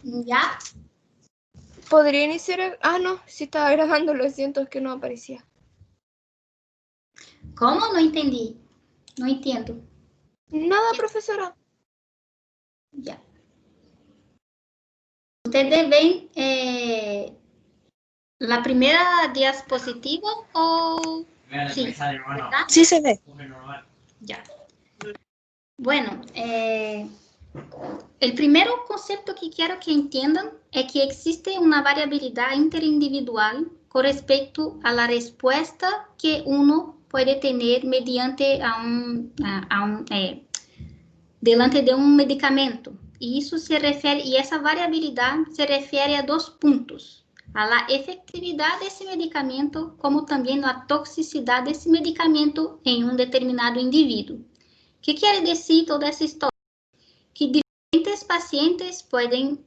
¿Ya? ¿Podría iniciar? Ah, no, sí estaba grabando, lo siento, es que no aparecía. ¿Cómo? No entendí. No entiendo. Nada, profesora. Ya. Ustedes ven la primera diapositiva o... Sí, ¿verdad? Sí se ve. Ya. Bueno, el primer concepto que quiero que entiendan es que existe una variabilidad interindividual con respecto a la respuesta que uno puede tener mediante delante de un medicamento. Y eso se refiere, y esa variabilidad se refiere a dos puntos: a la efectividad de ese medicamento, como también la toxicidad de ese medicamento en un determinado indivíduo. ¿Qué quiere decir toda essa história? Que diferentes pacientes podem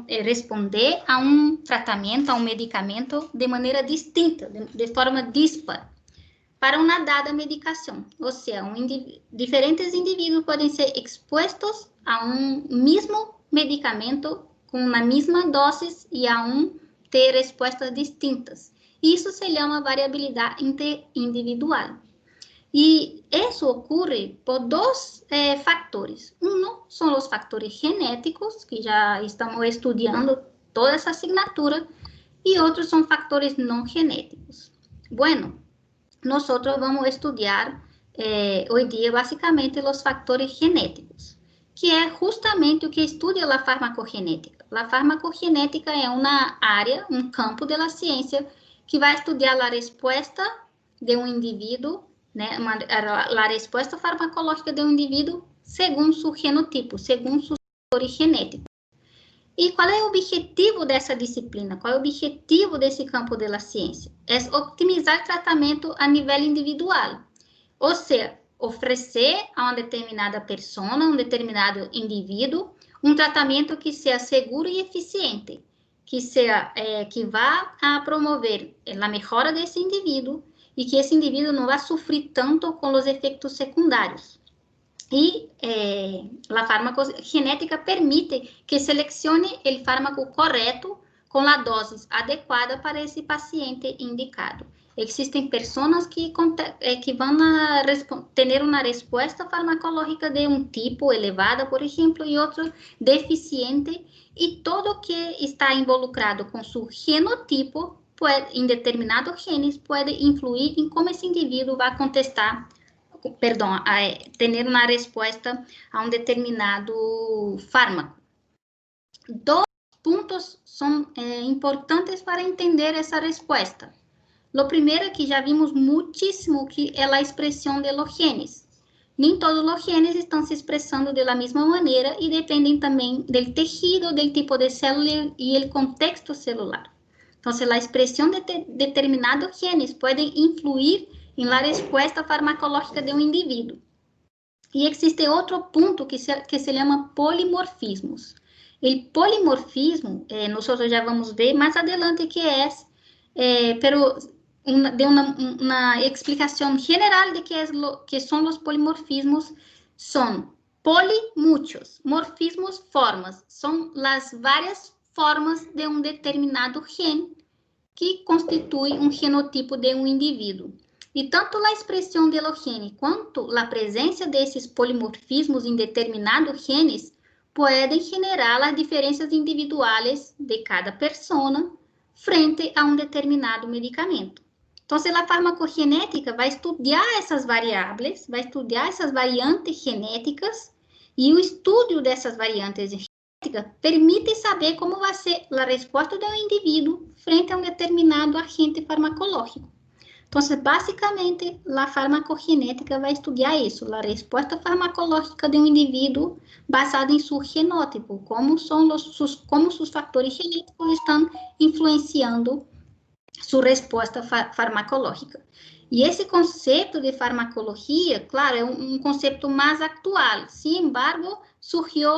responder a um tratamento, a um medicamento, de maneira distinta, de forma dispar, para uma dada medicação. Ou seja, diferentes indivíduos podem ser expostos a um mesmo medicamento com uma mesma dose e a ter respostas distintas. Isso se chama variabilidade interindividual. E isso ocorre por dois factores. Um são os fatores genéticos, que já estamos estudando toda essa asignatura, e outros são fatores não genéticos. Bueno, nós vamos estudar hoje dia, basicamente, os fatores genéticos, que é justamente o que estuda a farmacogenética. A farmacogenética é uma área, um campo da ciência que vai estudar a resposta de um indivíduo, né, a resposta farmacológica de um indivíduo segundo seu genotipo, segundo seus fatores genéticos. E qual é o objetivo dessa disciplina? Qual é o objetivo desse campo da ciência? É optimizar o tratamento a nível individual. Ou seja, oferecer a uma determinada pessoa, um determinado indivíduo, um tratamento que seja seguro e eficiente, que vá a promover a melhora desse indivíduo e que esse indivíduo não vá sofrer tanto com os efeitos secundários. E a farmacogenética permite que selecione o fármaco correto com a dose adequada para esse paciente indicado. Existem pessoas que vão ter uma resposta farmacológica de um tipo elevada, por exemplo, e outro deficiente, e todo que está involucrado com seu genotipo, em determinados genes, pode influir em como esse indivíduo vai contestar, ter uma resposta a um determinado fármaco. Dois pontos são importantes para entender essa resposta. O primeiro é que já vimos muitíssimo, que é a expressão de los genes. Nem todos os genes estão se expressando da mesma maneira e dependem também do tecido, do tipo de célula e do contexto celular. Então, a expressão de determinados genes pode influir em la resposta farmacológica de um indivíduo. E existe outro ponto que se chama polimorfismos. O polimorfismo, nós já vamos ver mais adelante que é, de uma explicação geral de que são os polimorfismos, são muitos, morfismos, formas, são as várias formas de um determinado gene que constitui um genotipo de um indivíduo. E tanto a expressão de los genes quanto a presença desses polimorfismos em determinados genes podem generar as diferenças individuais de cada pessoa frente a um determinado medicamento. Então, a farmacogenética vai estudar essas variáveis, vai estudar essas variantes genéticas, e o estudo dessas variantes genéticas permite saber como vai ser a resposta do indivíduo frente a um determinado agente farmacológico. Então, basicamente, a farmacogenética vai estudar isso, a resposta farmacológica de um indivíduo baseada em seu genótipo, como seus fatores genéticos estão influenciando sua resposta farmacológica. E esse conceito de farmacologia, claro, é um conceito mais atual. Sin embargo, surgiu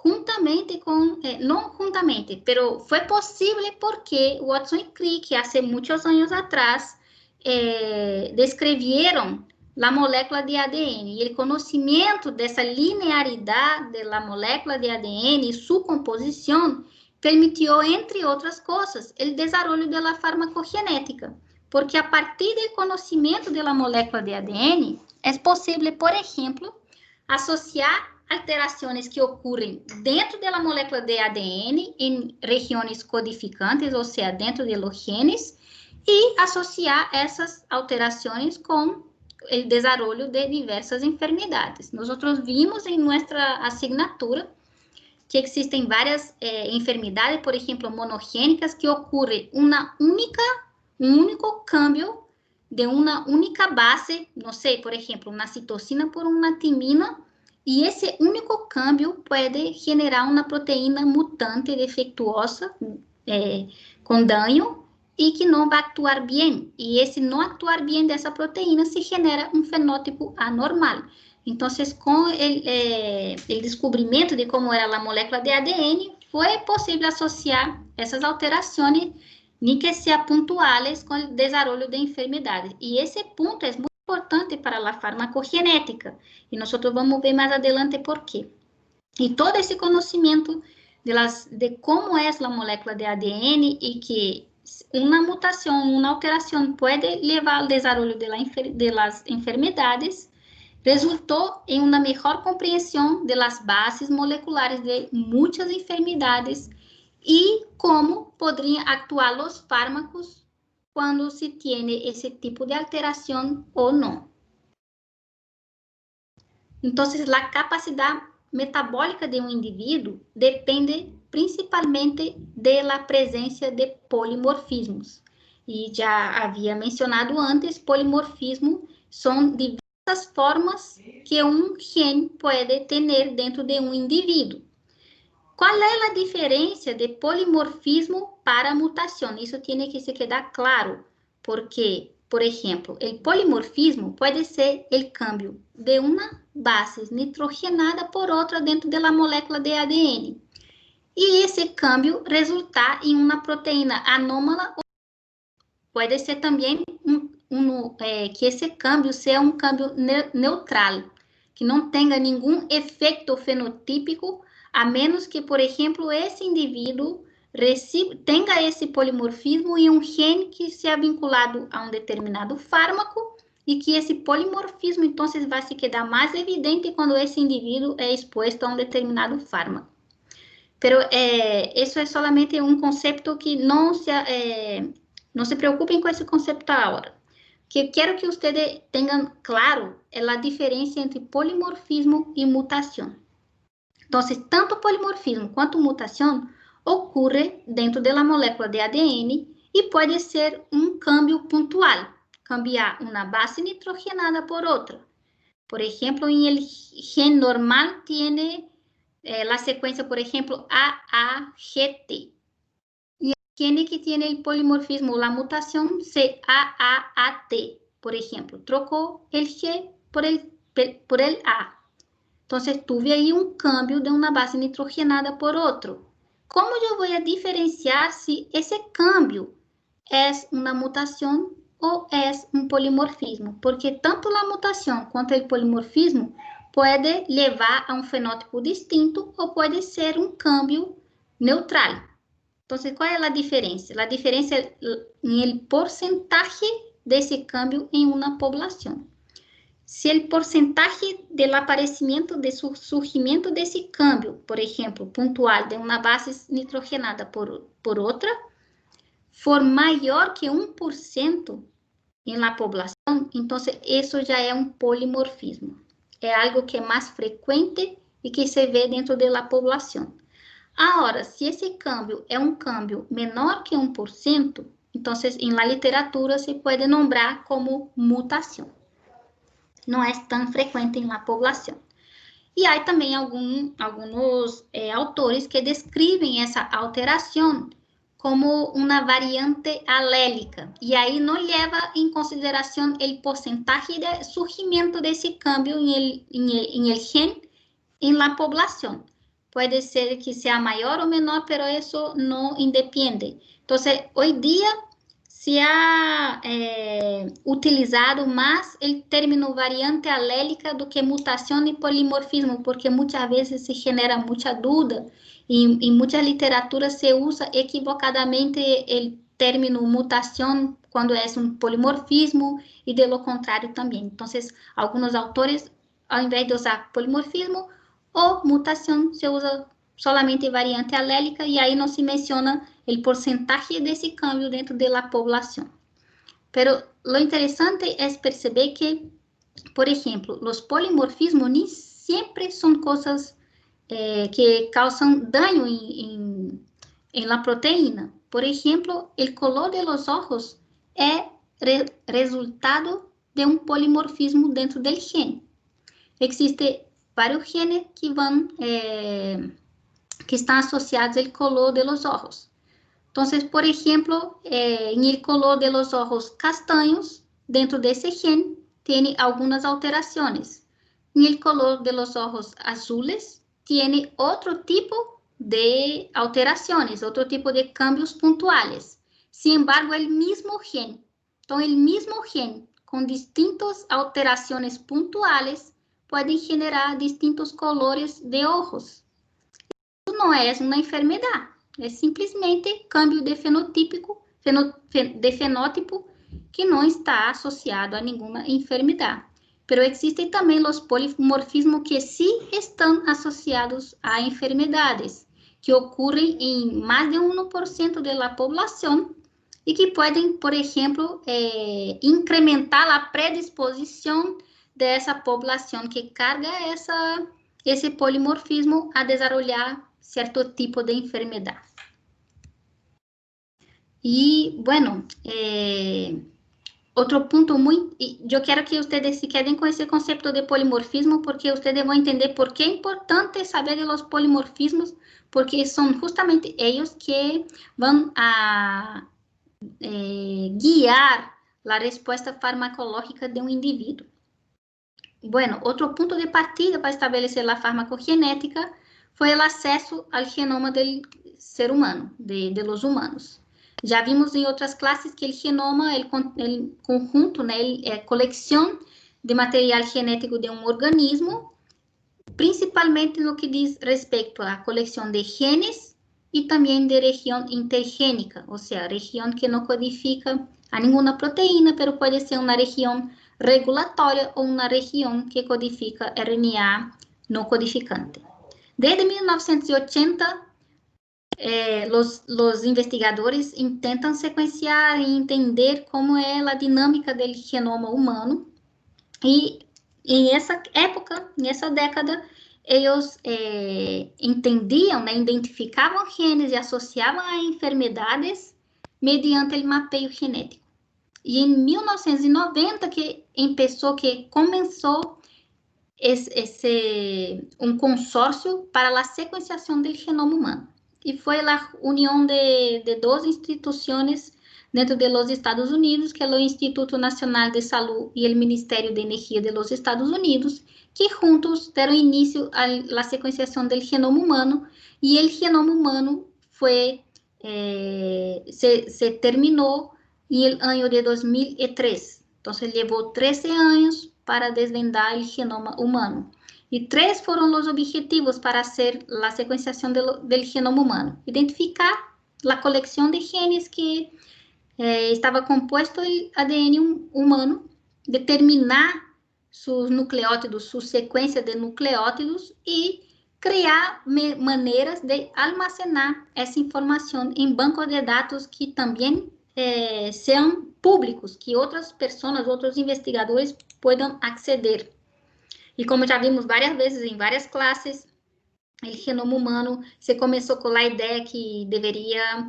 juntamente com, não juntamente, pero foi possível porque Watson e Crick, há muitos anos atrás, descreveram a molécula de ADN. E o conhecimento dessa linearidade da molécula de ADN e sua composição permitió, entre otras cosas, el desarrollo de la farmacogenética, porque a partir del conocimiento de la molécula de ADN, es posible, por ejemplo, asociar alteraciones que ocurren dentro de la molécula de ADN en regiones codificantes, o sea, dentro de los genes, y asociar essas alterações com o desenvolvimento de diversas enfermidades. Nós vimos em nossa asignatura que existem várias enfermidades, por exemplo, monogênicas, que ocorre um único cambio de uma única base, não sei, por exemplo, uma citosina por uma timina, e esse único cambio pode generar uma proteína mutante defectuosa, com dano, e que não vai actuar bem. E esse não actuar bem dessa proteína se genera um fenótipo anormal. Então, com o descobrimento de como era a molécula de ADN, foi possível associar essas alterações, nem que sejam pontuais, com o desenvolvimento de enfermidades. E esse ponto é muito importante para a farmacogenética. E nós vamos ver mais adelante por quê. E todo esse conhecimento de como é a molécula de ADN e que uma mutação, uma alteração pode levar ao desenvolvimento de las enfermidades, resultou em uma melhor compreensão de las bases moleculares de muitas enfermidades e como poderiam actuar os fármacos quando se tem esse tipo de alteração ou não. Então, a capacidade metabólica de um indivíduo depende principalmente da presença de polimorfismos. E já havia mencionado antes, polimorfismo são diversas formas que um gene pode ter dentro de um indivíduo. Qual é a diferença de polimorfismo para mutação? Isso tem que se quedar claro, porque, por exemplo, o polimorfismo pode ser o cambio de uma base nitrogenada por outra dentro da molécula de ADN. E esse câmbio resultar em uma proteína anômala. Pode ser também que esse câmbio seja um câmbio neutral, que não tenha nenhum efeito fenotípico, a menos que, por exemplo, esse indivíduo tenha esse polimorfismo em um gene que seja vinculado a um determinado fármaco e que esse polimorfismo, então, vai se quedar mais evidente quando esse indivíduo é exposto a um determinado fármaco. Pero isso é solamente um conceito que não se preocupem com esse conceito agora. Que quero que vocês tenham claro é a diferença entre polimorfismo e mutação. Então, tanto polimorfismo quanto mutação ocorre dentro da molécula de ADN e pode ser um câmbio pontual, cambiar uma base nitrogenada por outra. Por exemplo, em el gen normal tem la secuencia, por ejemplo, AAGT. Y el gene que tiene el polimorfismo, la mutación, CAAAT, por ejemplo. Trocó el G por el A. Entonces, tuve ahí un cambio de una base nitrogenada por otro. ¿Cómo yo voy a diferenciar si ese cambio es una mutación o es un polimorfismo? Porque tanto la mutación como el polimorfismo pode levar a um fenótipo distinto ou pode ser um câmbio neutral. Então, qual é a diferença? A diferença é no porcentaje desse câmbio em uma população. Se o porcentaje do aparecimento, de surgimento desse câmbio, por exemplo, pontual de uma base nitrogenada por outra, for maior que 1% em la população, então, isso já é um polimorfismo. É algo que é mais frequente e que se vê dentro da população. Agora, se esse câmbio é um câmbio menor que 1%, então, em la literatura, se pode nombrar como mutação. Não é tão frequente em la população. E há também alguns autores que descrevem essa alteração como uma variante alélica, e aí não leva em consideração o porcentaje de surgimento desse câmbio em el gen em la população. Pode ser que seja maior ou menor, pero isso não independe. Então, hoje dia se ha utilizado más el término variante alélica do que mutación y polimorfismo, porque muchas veces se genera mucha duda y en muchas literaturas se usa equivocadamente el término mutación cuando es un polimorfismo y de lo contrario también. Entonces, algunos autores, ao invés de usar polimorfismo o mutación, se usa solamente variante alélica y ahí no se menciona el porcentaje de ese cambio dentro de la población. Pero lo interesante es perceber que, por ejemplo, los polimorfismos ni siempre son cosas que causan daño en la proteína. Por ejemplo, el color de los ojos es resultado de un polimorfismo dentro del gen. Existen varios genes que van que están asociados al color de los ojos. Entonces, por ejemplo, en el color de los ojos castaños, dentro de ese gen, tiene algunas alteraciones. En el color de los ojos azules, tiene otro tipo de alteraciones, otro tipo de cambios puntuales. Sin embargo, el mismo gen, entonces el mismo gen, con distintas alteraciones puntuales, puede generar distintos colores de ojos. Isso não é uma enfermidade, é simplesmente cambio de fenótipo que não está associado a nenhuma enfermidade. Pero existem também os polimorfismos que sí estão associados a enfermedades, que ocorrem em mais de 1% da população e que podem, por exemplo, incrementar a predisposição dessa população que carga esse polimorfismo a desenvolver certo tipo de enfermedade. E, bueno, outro ponto muito... Eu quero que vocês se quedem com esse conceito de polimorfismo, porque vocês vão entender por que é importante saber de los polimorfismos, porque são justamente eles que vão a guiar a resposta farmacológica de um indivíduo. Bueno, outro ponto de partida para estabelecer a farmacogenética foi o acesso ao genoma do ser humano, de los humanos. Já vimos em outras classes que o genoma, o conjunto, né, é coleção de material genético de um organismo, principalmente no que diz respeito à coleção de genes e também de região intergênica, ou seja, região que não codifica a nenhuma proteína, mas pode ser uma região regulatória ou uma região que codifica RNA não codificante. Desde 1980, os investigadores tentam sequenciar e entender como é a dinâmica do genoma humano. E nessa época, nessa década, eles entendiam, né, identificavam genes e associavam a enfermidades mediante o mapeio genético. E em 1990 começou um consórcio para a sequenciação do genoma humano. E foi a união de duas instituições dentro dos Estados Unidos, que é o Instituto Nacional de Saúde e o Ministério de Energia dos Estados Unidos, que juntos deram início à sequenciação do genoma humano, e o genoma humano se terminou em ano de 2003. Então, levou 13 anos para desvendar o genoma humano. E 3 foram os objetivos para fazer a sequenciação do genoma humano. Identificar a coleção de genes que estava composto o ADN humano, determinar seus nucleótidos, sua sequência de nucleótidos e criar maneiras de almacenar essa informação em bancos de dados que também sejam públicos, que outras pessoas, outros investigadores possam aceder. E como já vimos várias vezes em várias classes, o genoma humano se começou com a ideia que deveria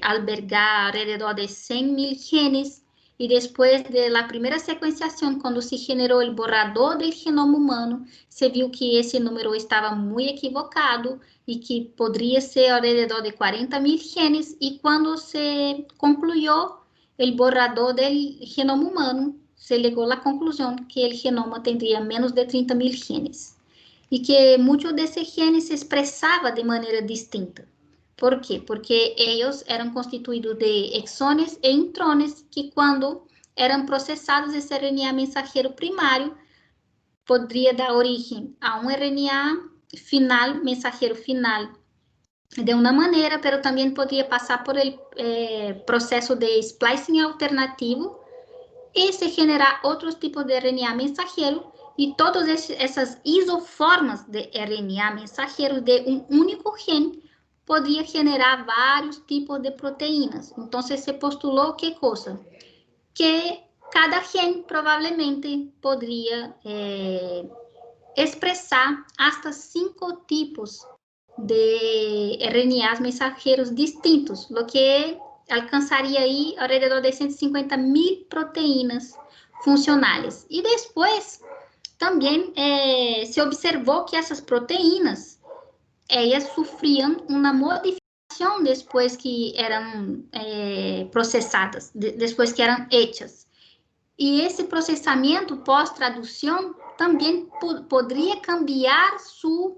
albergar alrededor de 100.000 genes, e depois da primeira sequenciação, quando se generou o borrador do genoma humano, se viu que esse número estava muito equivocado e que poderia ser alrededor de 40.000 genes, e quando se concluiu o borrador do genoma humano, se chegou à conclusão que o genoma teria menos de 30.000 genes. E que muitos desses genes se expressavam de maneira distinta. ¿Por quê? Porque eles eram constituídos de exones e intrones que, quando eram processados, esse RNA mensageiro primário poderia dar origem a um RNA final, mensageiro final, de uma maneira, mas também poderia passar por el processo de splicing alternativo e se generar outros tipos de RNA mensageiro, e todas essas isoformas de RNA mensageiro de um único gene poderia generar vários tipos de proteínas. Então, se postulou que coisa? Que cada gene provavelmente poderia expressar hasta 5 tipos de RNAs mensageiros distintos, o que alcançaria aí alrededor de 150.000 proteínas funcionais. E depois também se observou que essas proteínas elas sofriam uma modificação depois que eram processadas, depois que eram hechas. E esse processamento pós-tradução também poderia cambiar sua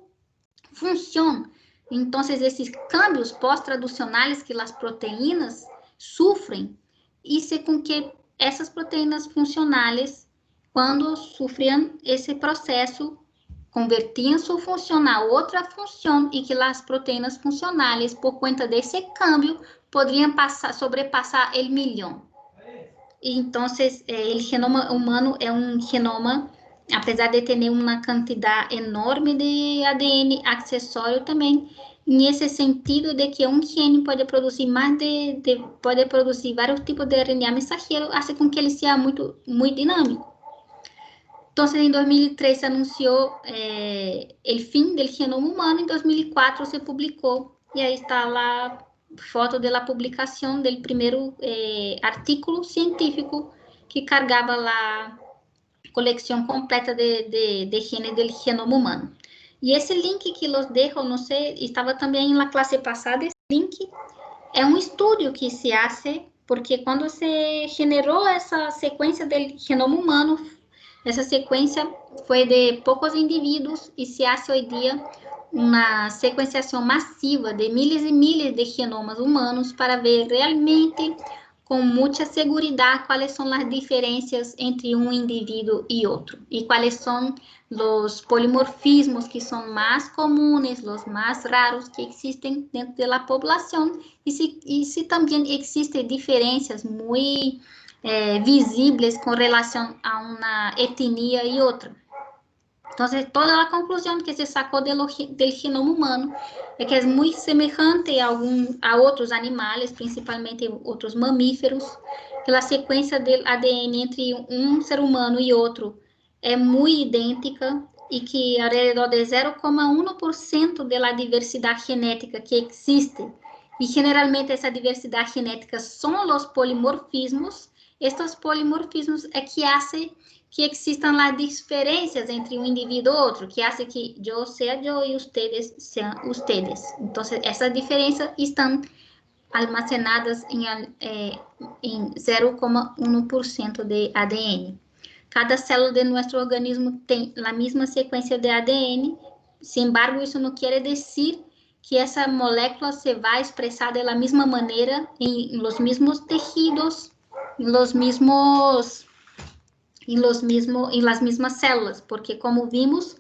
função. Então, esses cambios pós-traducionais que as proteínas sofrem, isso com que essas proteínas funcionais, quando sofriam esse processo, convertiam sua função a outra função, e que as proteínas funcionais, por conta desse câmbio, poderiam sobrepassar o milhão. Então, o genoma humano é um genoma, apesar de ter uma quantidade enorme de ADN acessório também, nesse sentido de que um gene pode produzir pode produzir vários tipos de RNA mensageiro, assim com que ele seja muito dinâmico. Então, em 2003 se anunciou o fim do genoma humano, em 2004 se publicou, e aí está lá foto da publicação do primeiro artigo científico que carregava a coleção completa de genes do genoma humano. E esse link que los dejo, não sei, estava também na classe passada, esse link é um estudo que se hace, porque quando se generou essa sequência do genoma humano, essa sequência foi de poucos indivíduos e se hace hoje em dia uma sequenciação massiva de milhares e milhares de genomas humanos para ver realmente com muita segurança quais são as diferenças entre um indivíduo e outro e quais são os polimorfismos que são mais comuns, os mais raros que existem dentro da população e se também existem diferenças muito visíveis com relação a uma etnia e outra. Então, toda a conclusão que se sacou do genoma humano é que é muito semelhante a outros animais, principalmente outros mamíferos, que a sequência do ADN entre um ser humano e outro é muito idêntica e que alrededor de 0,1% da diversidade genética que existe, e generalmente essa diversidade genética são os polimorfismos. Estes polimorfismos é que fazem que existam as diferenças entre um indivíduo e outro, que fazem que eu seja eu e ustedes sejam ustedes. Então, essas diferenças estão almacenadas em 0,1% de ADN. Cada célula de nosso organismo tem a mesma sequência de ADN, sin embargo, isso não quer dizer que essa molécula se vai expressar da mesma maneira em los mesmos tecidos, em las mismas células, porque como vimos,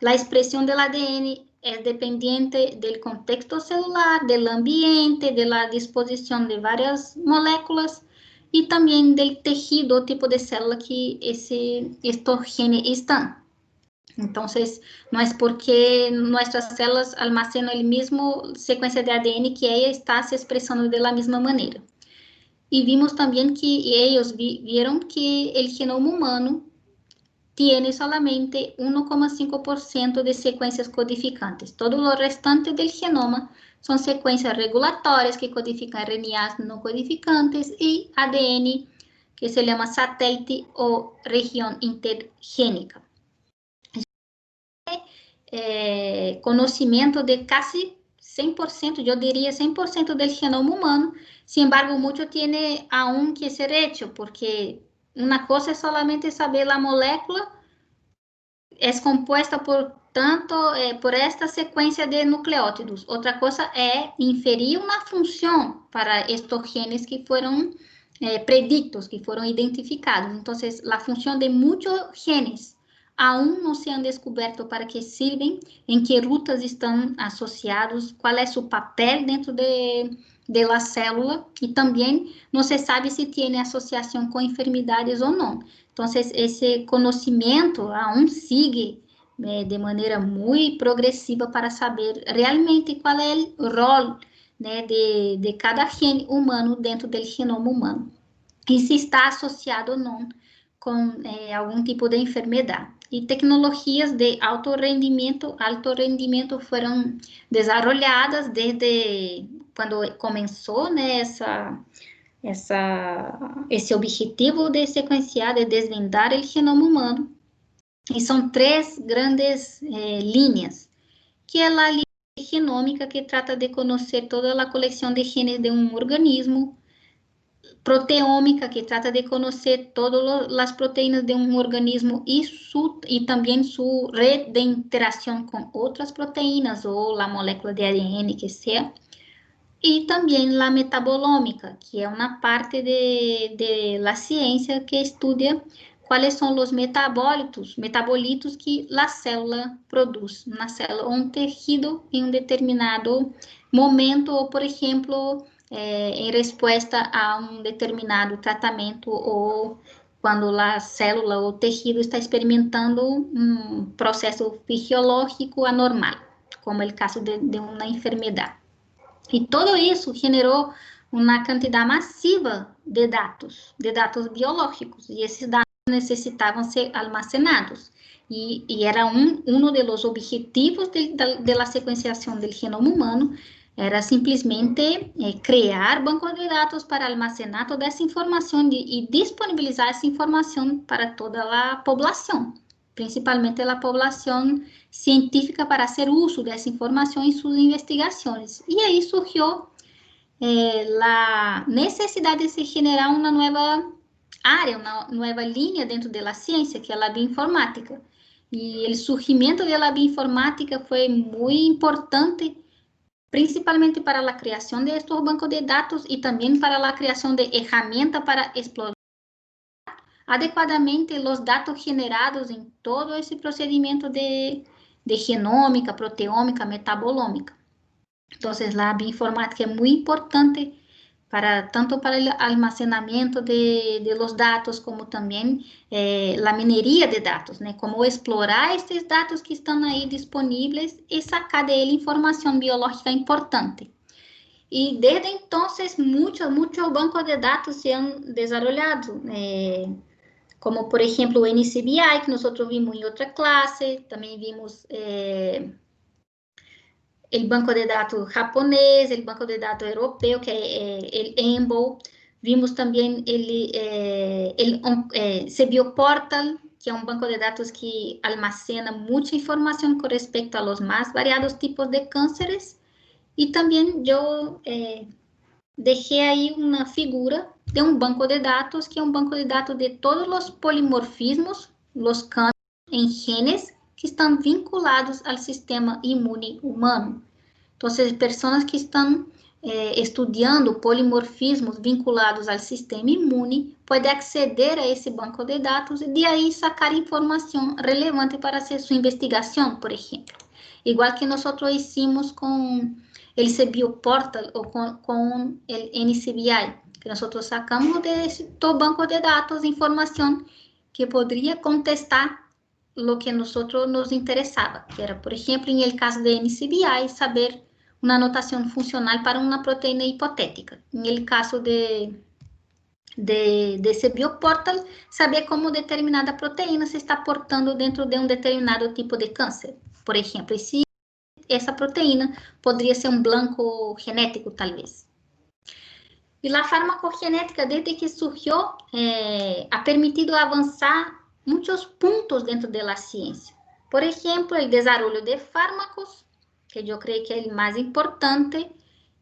a expressão do ADN é dependente do contexto celular, do ambiente, da disposição de várias moléculas e também do tecido, o tipo de célula que estes genes estão. Então, não é porque nossas células almacenam a mesma sequência de ADN que ela está se expressando da mesma maneira. E vimos também que eles viram que o genoma humano tem solamente 1,5% de sequências codificantes. Todo o restante do genoma são sequências regulatórias que codificam RNAs não codificantes e ADN, que se chama satélite ou região intergênica. Conhecimento de quase 100%, eu diria 100% do genoma humano. Sin embargo, mucho tiene aún que ser hecho, porque una cosa es solamente saber la molécula, es compuesta por tanto por esta sequência de nucleótidos. Outra coisa é inferir uma função para estes genes que foram predictos, que foram identificados. Então, a função de muitos genes aún não se han descoberto para que sirvem, em que rutas estão associados, qual é seu papel dentro de la célula, e também não se sabe se tem associação com enfermidades ou não. Então, esse conhecimento aún sigue de maneira muito progressiva para saber realmente qual é o rol de cada gene humano dentro do genoma humano, e se está associado ou não com algum tipo de enfermidade. E tecnologias de alto rendimento foram desenvolvidas desde quando começou esse objetivo de sequenciar, de desvendar o genoma humano. E são três grandes linhas, que é a linha genômica, que trata de conhecer toda a coleção de genes de um organismo; proteômica, que trata de conhecer todas as proteínas de um organismo e também sua rede de interação com outras proteínas ou a molécula de ADN que seja; e também a metabolômica, que é uma parte de la ciência que estuda quais são os metabolitos que a célula produz, uma célula ou um tecido em um determinado momento, ou, por exemplo, em resposta a um determinado tratamento, ou quando a célula ou tecido está experimentando um processo fisiológico anormal, como é o caso de uma enfermidade. E tudo isso gerou uma quantidade massiva de dados biológicos, e esses dados necessitavam ser almacenados. E era um dos objetivos da sequenciação do genoma humano, era simplesmente criar bancos de dados para almacenar toda essa informação e disponibilizar essa informação para toda a população, principalmente a população científica, para fazer uso dessa informação em suas investigações. E aí surgiu a necessidade de se generar uma nova área, uma nova linha dentro da ciência, que é a bioinformática. E o surgimento da bioinformática foi muito importante, principalmente para a criação de estes bancos de dados e também para a criação de ferramentas para explorar adequadamente os dados generados em todo esse procedimento de genômica, proteômica, metabolômica. Então, a bioinformática é muito importante tanto para o almacenamento de los dados, como também a mineria de dados, como explorar esses dados que estão aí disponíveis e sacar dele informação biológica importante. E desde então, muitos bancos de dados se han desenvolvido, como, por exemplo, o NCBI, que nós vimos em outra classe. Também vimos o banco de dados japonês, o banco de dados europeu, que é o EMBL. Vimos também o CBioPortal, que é um banco de dados que almacena muita informação com respeito aos mais variados tipos de cânceres. E também eu deixei aí uma figura de um banco de dados, que é um banco de dados de todos os polimorfismos, os campos em genes que estão vinculados ao sistema imune humano. Então, pessoas que estão estudando polimorfismos vinculados ao sistema imune podem aceder a esse banco de dados e de aí sacar informação relevante para fazer sua investigação, por exemplo. Igual que nós hicimos com o CBioPortal ou com o NCBI, que nós sacamos desse banco de dados informação que poderia contestar o que nos interessava, que era, por exemplo, em el caso de NCBI, saber uma notação funcional para uma proteína hipotética. Em el caso de CBioPortal, saber como determinada proteína se está portando dentro de um determinado tipo de câncer, por exemplo, e se essa proteína poderia ser um blanco genético, talvez. E a farmacogenética, desde que surgiu, ha permitido avançar muitos pontos dentro da ciência. Por exemplo, o desenvolvimento de fármacos, que eu creio que é o mais importante,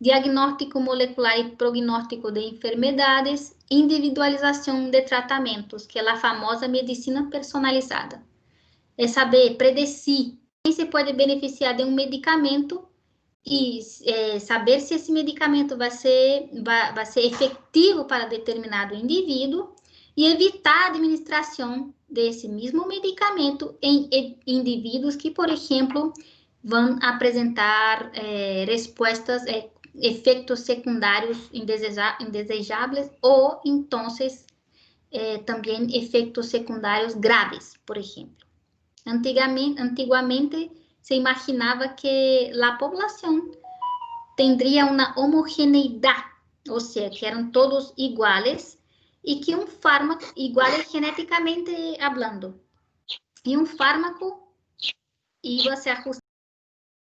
diagnóstico molecular e prognóstico de enfermidades, individualização de tratamentos, que é a famosa medicina personalizada. É saber predecir se pode beneficiar de um medicamento e saber se esse medicamento vai ser efetivo para determinado indivíduo e evitar a administração desse mesmo medicamento em indivíduos que, por exemplo, vão apresentar respostas, efeitos secundários indesejáveis ou, então, também efeitos secundários graves, por exemplo. Antigamente se imaginava que a população teria uma homogeneidade, ou seja, que eram todos iguais e que um fármaco, iguais geneticamente falando, e um fármaco ia se ajustar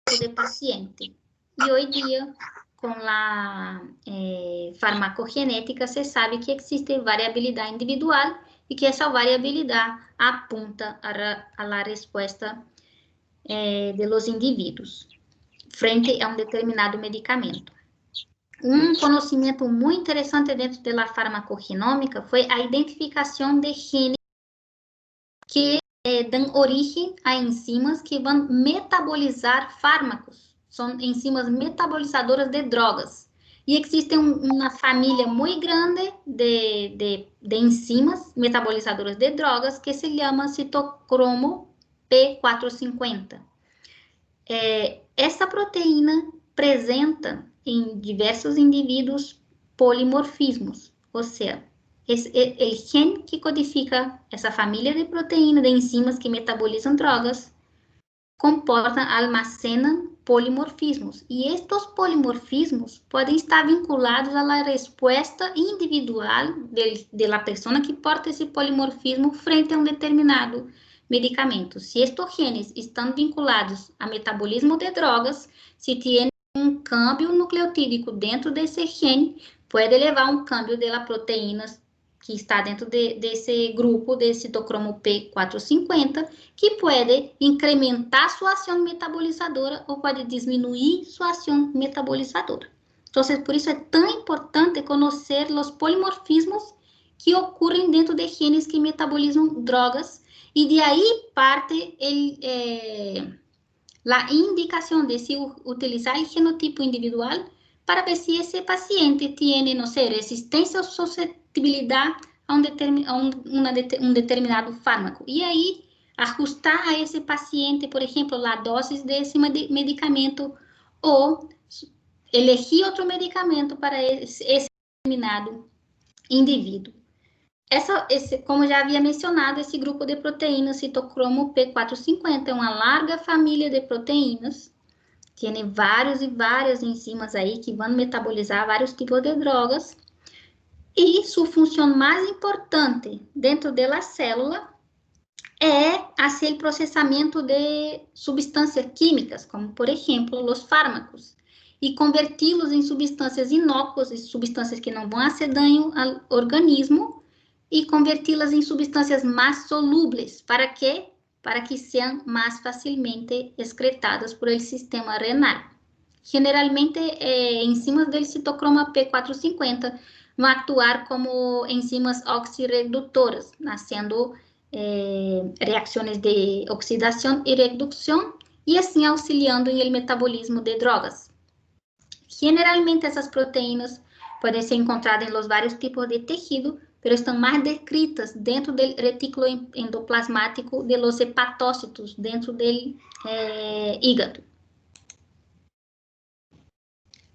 ao paciente. E hoje em dia, com a farmacogenética, se sabe que existe variabilidade individual e que essa variabilidade apunta a la resposta de los indivíduos frente a um determinado medicamento. Um conhecimento muito interessante dentro da farmacogenômica foi a identificação de genes que dão origem a enzimas que vão metabolizar fármacos. São enzimas metabolizadoras de drogas. E existe uma família muito grande de enzimas metabolizadoras de drogas que se chama citocromo P450. Essa proteína apresenta em diversos indivíduos polimorfismos, ou seja, o gene que codifica essa família de proteínas, de enzimas que metabolizam drogas, almacenam polimorfismos. E estes polimorfismos podem estar vinculados à resposta individual da pessoa que porta esse polimorfismo frente a um determinado medicamento. Se estes genes estão vinculados ao metabolismo de drogas, se tem um câmbio nucleotídico dentro desse gene, pode levar a um câmbio da proteína que está dentro desse grupo de citocromo P450, que pode incrementar sua ação metabolizadora ou pode diminuir sua ação metabolizadora. Então, por isso é tão importante conhecer os polimorfismos que ocorrem dentro de genes que metabolizam drogas, e de aí parte a indicação de se utilizar o genotipo individual para ver se esse paciente tem, não sei, resistência ou suscetibilidade a um determinado fármaco. E aí, ajustar a esse paciente, por exemplo, a dose desse medicamento ou elegir outro medicamento para esse determinado indivíduo. Como já havia mencionado, esse grupo de proteínas, citocromo P450, é uma larga família de proteínas. Tem vários e várias enzimas aí que vão metabolizar vários tipos de drogas. E sua função mais importante dentro da célula é fazer o processamento de substâncias químicas, como, por exemplo, os fármacos, e converti-los em substâncias inócuas, e substâncias que não vão fazer dano ao organismo, e converti-las em substâncias mais solúveis. Para quê? Para que sejam mais facilmente excretadas por el sistema renal. Generalmente, enzimas do citocromo P450 vão atuar como enzimas oxirredutoras, fazendo reações de oxidação e redução, e assim auxiliando no metabolismo de drogas. Generalmente, essas proteínas podem ser encontradas em vários tipos de tecido, mas estão mais descritas dentro do retículo endoplasmático de los hepatócitos, dentro do hígado.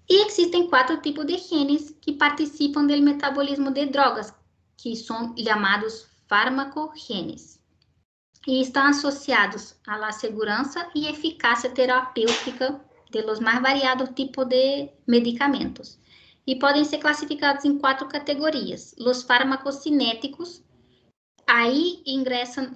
E existem 4 tipos de genes que participam do metabolismo de drogas, que são chamados farmacogenes, e estão associados à segurança e eficácia terapêutica de los mais variados tipos de medicamentos. E podem ser classificados em 4 categorias. Os farmacocinéticos, aí ingressam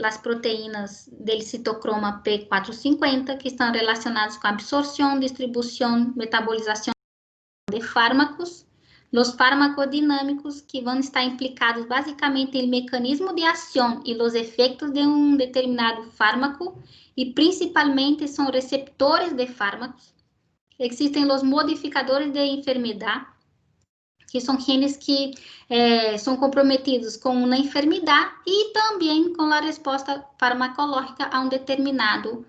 as proteínas do citocromo P450, que estão relacionadas com a absorção, distribuição, metabolização de fármacos. Os farmacodinâmicos, que vão estar implicados basicamente no mecanismo de ação e os efeitos de um determinado fármaco, e principalmente são receptores de fármacos. Existem os modificadores de enfermidade, que são genes que são comprometidos com uma enfermidade e também com a resposta farmacológica a um determinado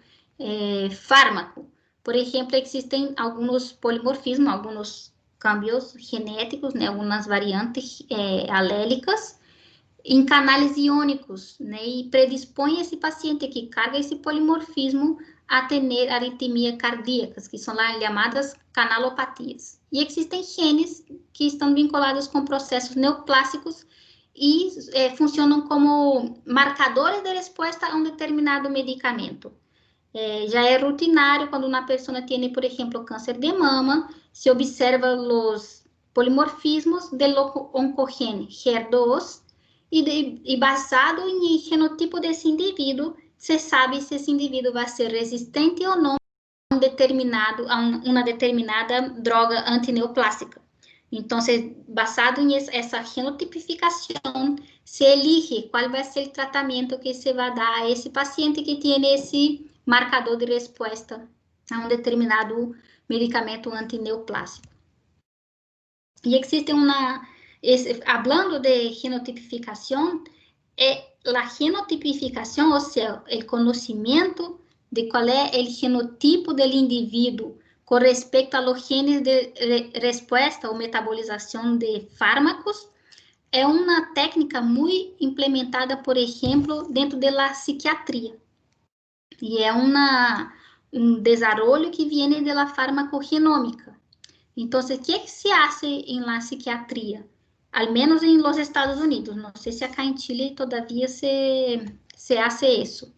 fármaco. Por exemplo, existem alguns polimorfismos, alguns cambios genéticos, né, algumas variantes alélicas em canais iônicos, né, e predispõe esse paciente que carga esse polimorfismo a ter arritmias cardíacas, que são lá chamadas canalopatias. E existem genes que estão vinculados com processos neoplásicos e funcionam como marcadores de resposta a um determinado medicamento. Já é rutinário quando uma pessoa tem, por exemplo, câncer de mama, se observa os polimorfismos do oncogene HER2 e basado em genotipo desse indivíduo, se sabe se esse indivíduo vai ser resistente ou não a uma determinada droga antineoplásica. Então, basado nessa genotipificação, se elige qual vai ser o tratamento que se vai dar a esse paciente que tem esse marcador de resposta a um determinado medicamento antineoplásico. E existe hablando de genotipificação, a genotipificação, ou seja, o conhecimento de qual é o genotipo do indivíduo com respeito a los genes de resposta ou metabolização de fármacos, é uma técnica muito implementada, por exemplo, dentro da psiquiatria. E é um desenvolvimento que vem da farmacogenômica. Então, o que se faz na psiquiatria? Al menos em los Estados Unidos. Não sei se acá em Chile todavía se hace isso.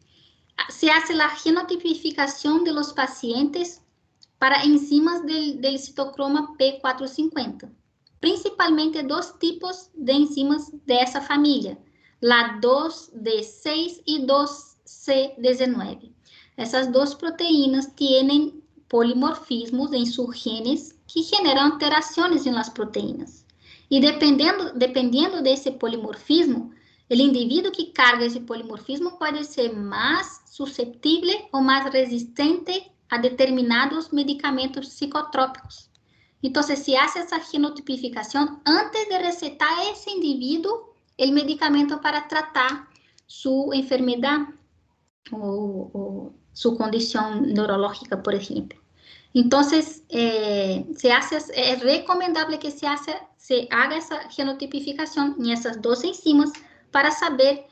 Se hace a genotipificação de los pacientes para enzimas do citocroma P450. Principalmente dois tipos de enzimas dessa família, la 2D6 e 2C19. Essas duas proteínas têm polimorfismos em seus genes que generam alterações nas proteínas. E dependendo desse polimorfismo, o indivíduo que carga esse polimorfismo pode ser mais suscetível ou mais resistente a determinados medicamentos psicotrópicos. Então, se hace essa genotipificação antes de recetar a esse indivíduo o medicamento para tratar sua enfermidade ou sua condição neurológica, por exemplo. Então, é recomendável que se haga essa genotipificação nessas duas enzimas para saber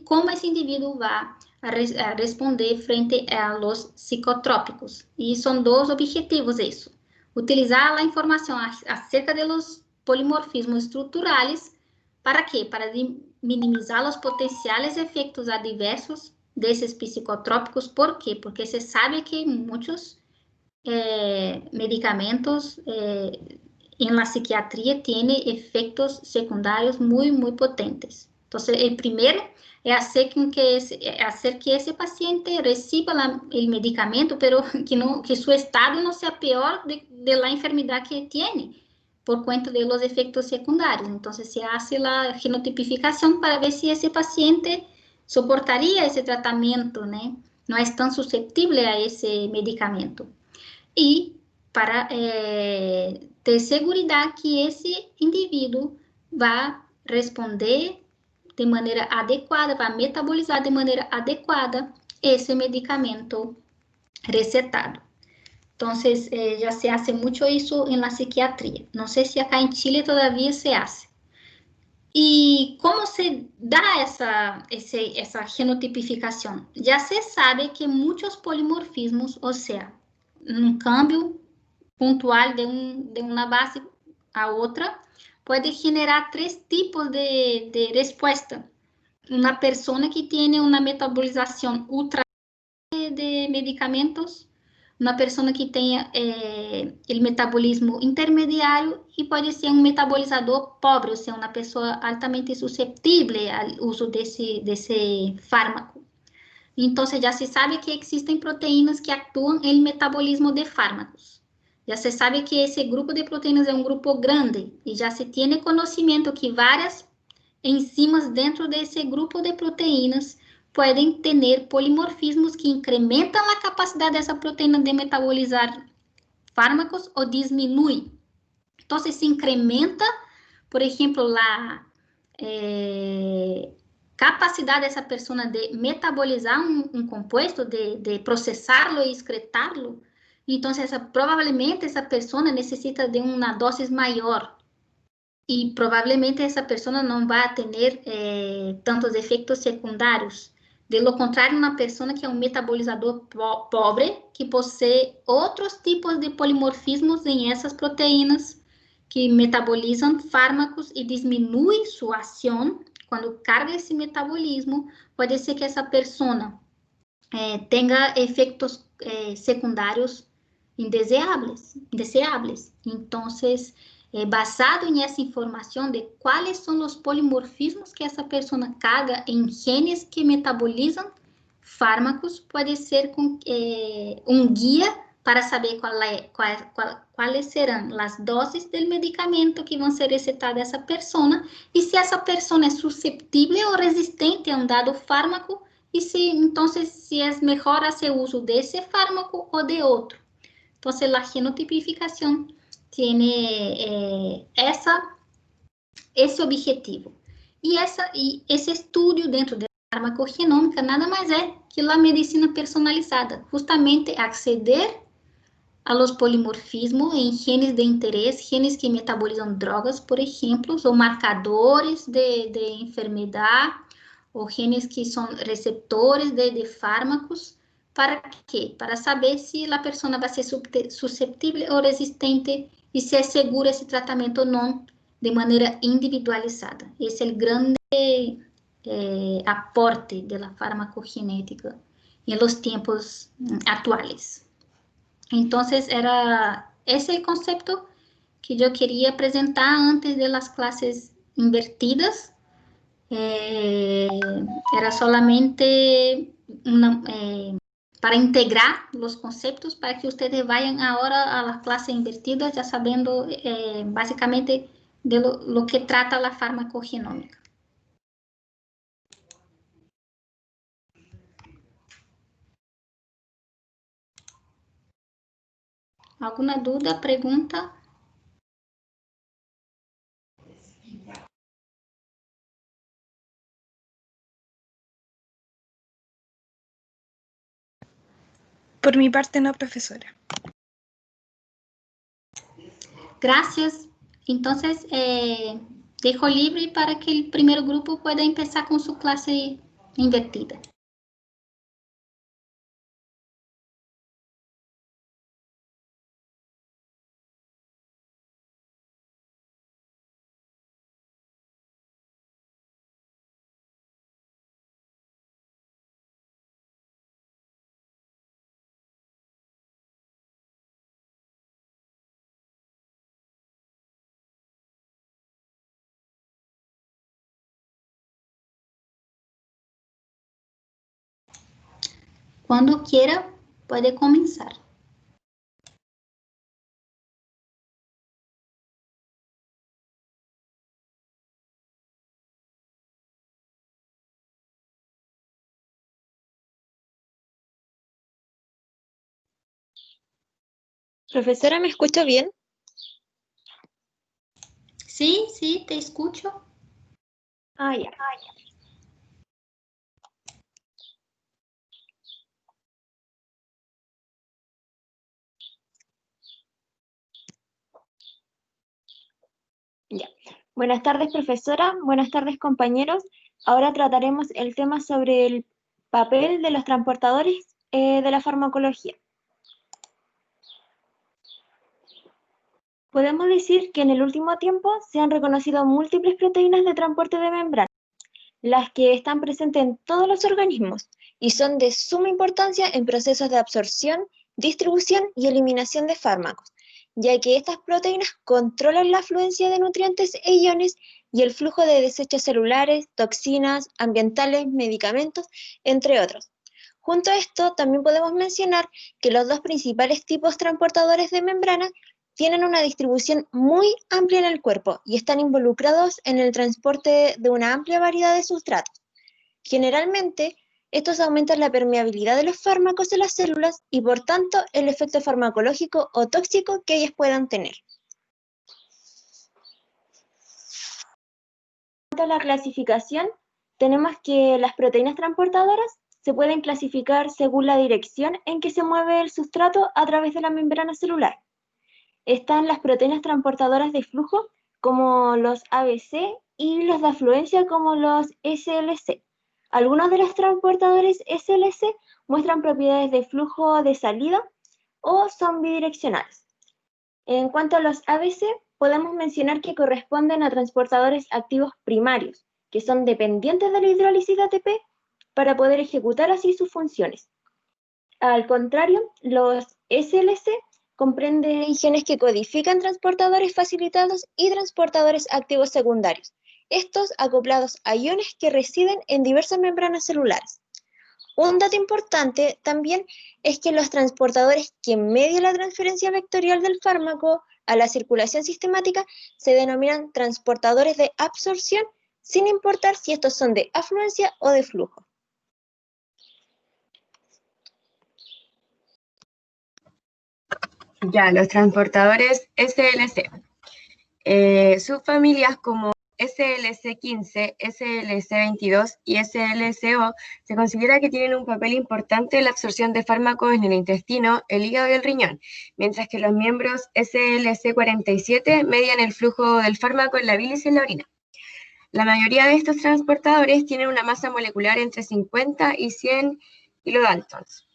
como esse indivíduo vai a responder frente a los psicotrópicos. E são dois objetivos isso. Utilizar a informação acerca de los polimorfismos estruturais, ¿para quê? Para minimizar os potenciais efeitos adversos desses psicotrópicos. ¿Por quê? Porque se sabe que muitos medicamentos em la psiquiatria têm efeitos secundários muito potentes. Então, o primeiro é fazer que esse paciente receba o medicamento, pero que seu estado não seja pior de la enfermidade que tem, por conta de los efeitos secundários. Então, se hace a genotipificação para ver se esse paciente suportaria esse tratamento, né? Não é tão suscetível a esse medicamento. E para ter segurança que esse indivíduo vai responder de maneira adequada, vai metabolizar de maneira adequada esse medicamento recetado. Então, já se hace muito isso na psiquiatria. Não sei se acá em Chile todavía se hace. E como se dá essa genotipificação? Já se sabe que muitos polimorfismos, ou seja, um câmbio pontual de uma base a outra, pode generar 3 tipos de resposta. Uma pessoa que tem uma metabolização ultra de medicamentos, uma pessoa que tenha o metabolismo intermediário e pode ser um metabolizador pobre, ou seja, uma pessoa altamente suscetível ao uso desse fármaco. Então, já se sabe que existem proteínas que atuam no metabolismo de fármacos. Já se sabe que esse grupo de proteínas é um grupo grande e já se tem conhecimento que várias enzimas dentro desse grupo de proteínas podem ter polimorfismos que incrementam a capacidade dessa proteína de metabolizar fármacos ou diminui. Então, se incrementa, por exemplo, capacidad de esa persona de metabolizar un compuesto, de procesarlo y excretarlo, entonces probablemente esa persona necesita de una dosis mayor y probablemente esa persona no va a tener tantos efectos secundarios. De lo contrario, una persona que es un metabolizador pobre, que posee otros tipos de polimorfismos en esas proteínas que metabolizan fármacos y disminuye su acción, cuando carga ese metabolismo, puede ser que esa persona tenga efectos secundarios indeseables. Entonces, basado en esa información de cuáles son los polimorfismos que esa persona carga en genes que metabolizan fármacos, puede ser un guía para saber cuáles serán las dosis del medicamento que van a ser recetadas a esa persona y si esa persona es susceptible o resistente a un dado fármaco y si es mejor hacer uso de ese fármaco o de otro. Entonces, la genotipificación tiene ese objetivo. Y ese estudio dentro de la farmacogenômica nada más es que la medicina personalizada, justamente acceder a los polimorfismos en genes de interés, genes que metabolizan drogas, por ejemplo, o marcadores de enfermedad, o genes que son receptores de fármacos. ¿Para qué? Para saber si la persona va a ser susceptible o resistente y si es seguro ese tratamento o no, de manera individualizada. Ese es el grande aporte de la farmacogenética en los tiempos actuales. Entonces, era ese el concepto que yo quería presentar antes de las clases invertidas. Era solamente para integrar los conceptos, para que ustedes vayan ahora a las clases invertidas ya sabiendo básicamente de lo que trata la farmacogenómica. ¿Alguna duda, pregunta? Por mi parte no, profesora. Gracias. Entonces, dejo libre para que el primer grupo pueda empezar con su clase invertida. Cuando quiera, puede comenzar. Profesora, ¿me escucha bien? Sí, sí, te escucho. Ah, ya. Ya. Buenas tardes, profesora. Buenas tardes, compañeros. Ahora trataremos el tema sobre el papel de los transportadores de la farmacología. Podemos decir que en el último tiempo se han reconocido múltiples proteínas de transporte de membrana, las que están presentes en todos los organismos y son de suma importancia en procesos de absorción, distribución y eliminación de fármacos, ya que estas proteínas controlan la afluencia de nutrientes e iones y el flujo de desechos celulares, toxinas, ambientales, medicamentos, entre otros. Junto a esto, también podemos mencionar que los dos principales tipos transportadores de membrana tienen una distribución muy amplia en el cuerpo y están involucrados en el transporte de una amplia variedad de sustratos. Generalmente, estos aumentan la permeabilidad de los fármacos en las células y, por tanto, el efecto farmacológico o tóxico que ellas puedan tener. En cuanto a la clasificación, tenemos que las proteínas transportadoras se pueden clasificar según la dirección en que se mueve el sustrato a través de la membrana celular. Están las proteínas transportadoras de flujo, como los ABC, y los de afluencia, como los SLC. Algunos de los transportadores SLC muestran propiedades de flujo de salida o son bidireccionales. En cuanto a los ABC, podemos mencionar que corresponden a transportadores activos primarios, que son dependientes de la hidrólisis de ATP para poder ejecutar así sus funciones. Al contrario, los SLC comprenden genes que codifican transportadores facilitados y transportadores activos secundarios, estos acoplados a iones que residen en diversas membranas celulares. Un dato importante también es que los transportadores que median la transferencia vectorial del fármaco a la circulación sistemática se denominan transportadores de absorción, sin importar si estos son de afluencia o de flujo. Ya, los transportadores SLC. Subfamilias como SLC15, SLC22 y SLCO se considera que tienen un papel importante en la absorción de fármacos en el intestino, el hígado y el riñón, mientras que los miembros SLC47 median el flujo del fármaco en la bilis y en la orina. La mayoría de estos transportadores tienen una masa molecular entre 50 y 100 kilodaltons.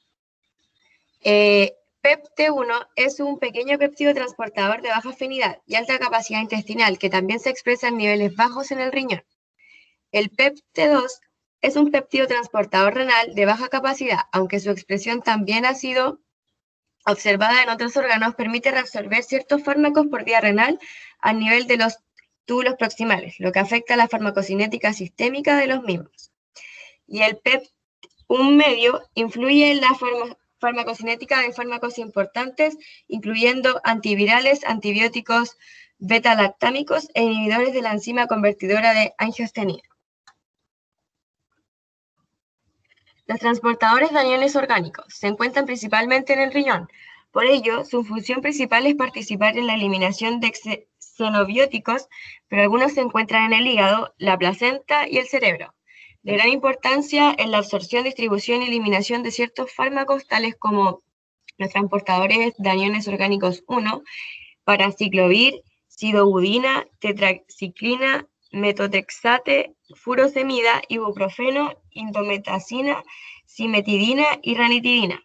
PEPT1 es un pequeño péptido transportador de baja afinidad y alta capacidad intestinal que también se expresa en niveles bajos en el riñón. El PEPT2 es un péptido transportador renal de baja capacidad, aunque su expresión también ha sido observada en otros órganos, permite reabsorber ciertos fármacos por vía renal a nivel de los túbulos proximales, lo que afecta a la farmacocinética sistémica de los mismos. Y el PEP1 medio influye en la farmacocinética de fármacos importantes, incluyendo antivirales, antibióticos beta-lactámicos e inhibidores de la enzima convertidora de angiostenina. Los transportadores de aniones orgánicos se encuentran principalmente en el riñón. Por ello, su función principal es participar en la eliminación de xenobióticos, pero algunos se encuentran en el hígado, la placenta y el cerebro. De gran importancia en la absorción, distribución y eliminación de ciertos fármacos, tales como los transportadores de aniones orgánicos 1, paraciclovir, sidobudina, tetraciclina, metotrexate, furosemida, ibuprofeno, indometacina, cimetidina y ranitidina.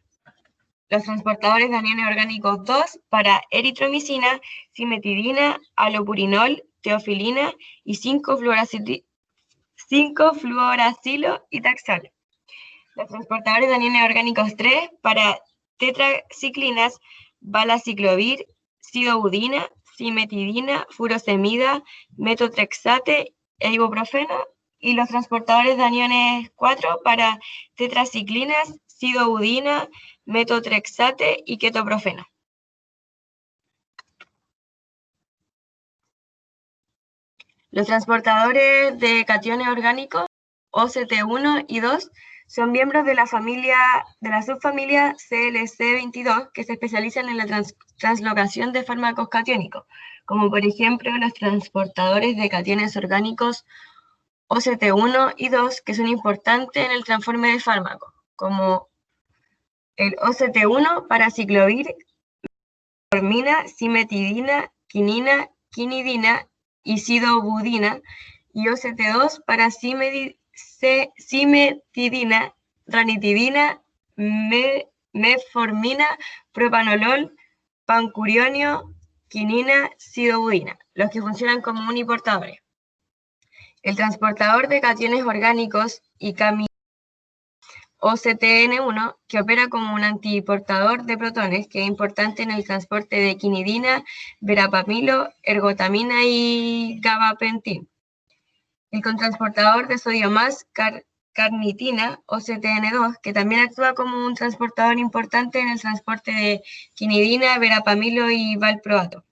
Los transportadores de aniones orgánicos 2 para eritromicina, cimetidina, alopurinol, teofilina y 5-fluoracilo y taxol. Los transportadores de aniones orgánicos 3 para tetraciclinas, valaciclovir, sidobudina, cimetidina, furosemida, metotrexate e ibuprofeno, y los transportadores de aniones 4 para tetraciclinas, sidobudina, metotrexate y ketoprofeno. Los transportadores de cationes orgánicos, OCT1 y 2, son miembros de la subfamilia CLC22 que se especializan en la translocación de fármacos catiónicos, como por ejemplo los transportadores de cationes orgánicos OCT1 y 2, que son importantes en el transforme de fármacos, como el OCT1 para ciclovir, metformina, cimetidina, quinina, quinidina y sidobudina, y OCT2 para cimetidina, ranitidina, metformina, propanolol, pancurionio, quinina, sidobudina, los que funcionan como uniportadores. El transportador de cationes orgánicos y OCTN1, que opera como un antiportador de protones, que es importante en el transporte de quinidina, verapamilo, ergotamina y gabapentin. El cotransportador de sodio más carnitina, OCTN2, que también actúa como un transportador importante en el transporte de quinidina, verapamilo y valproato.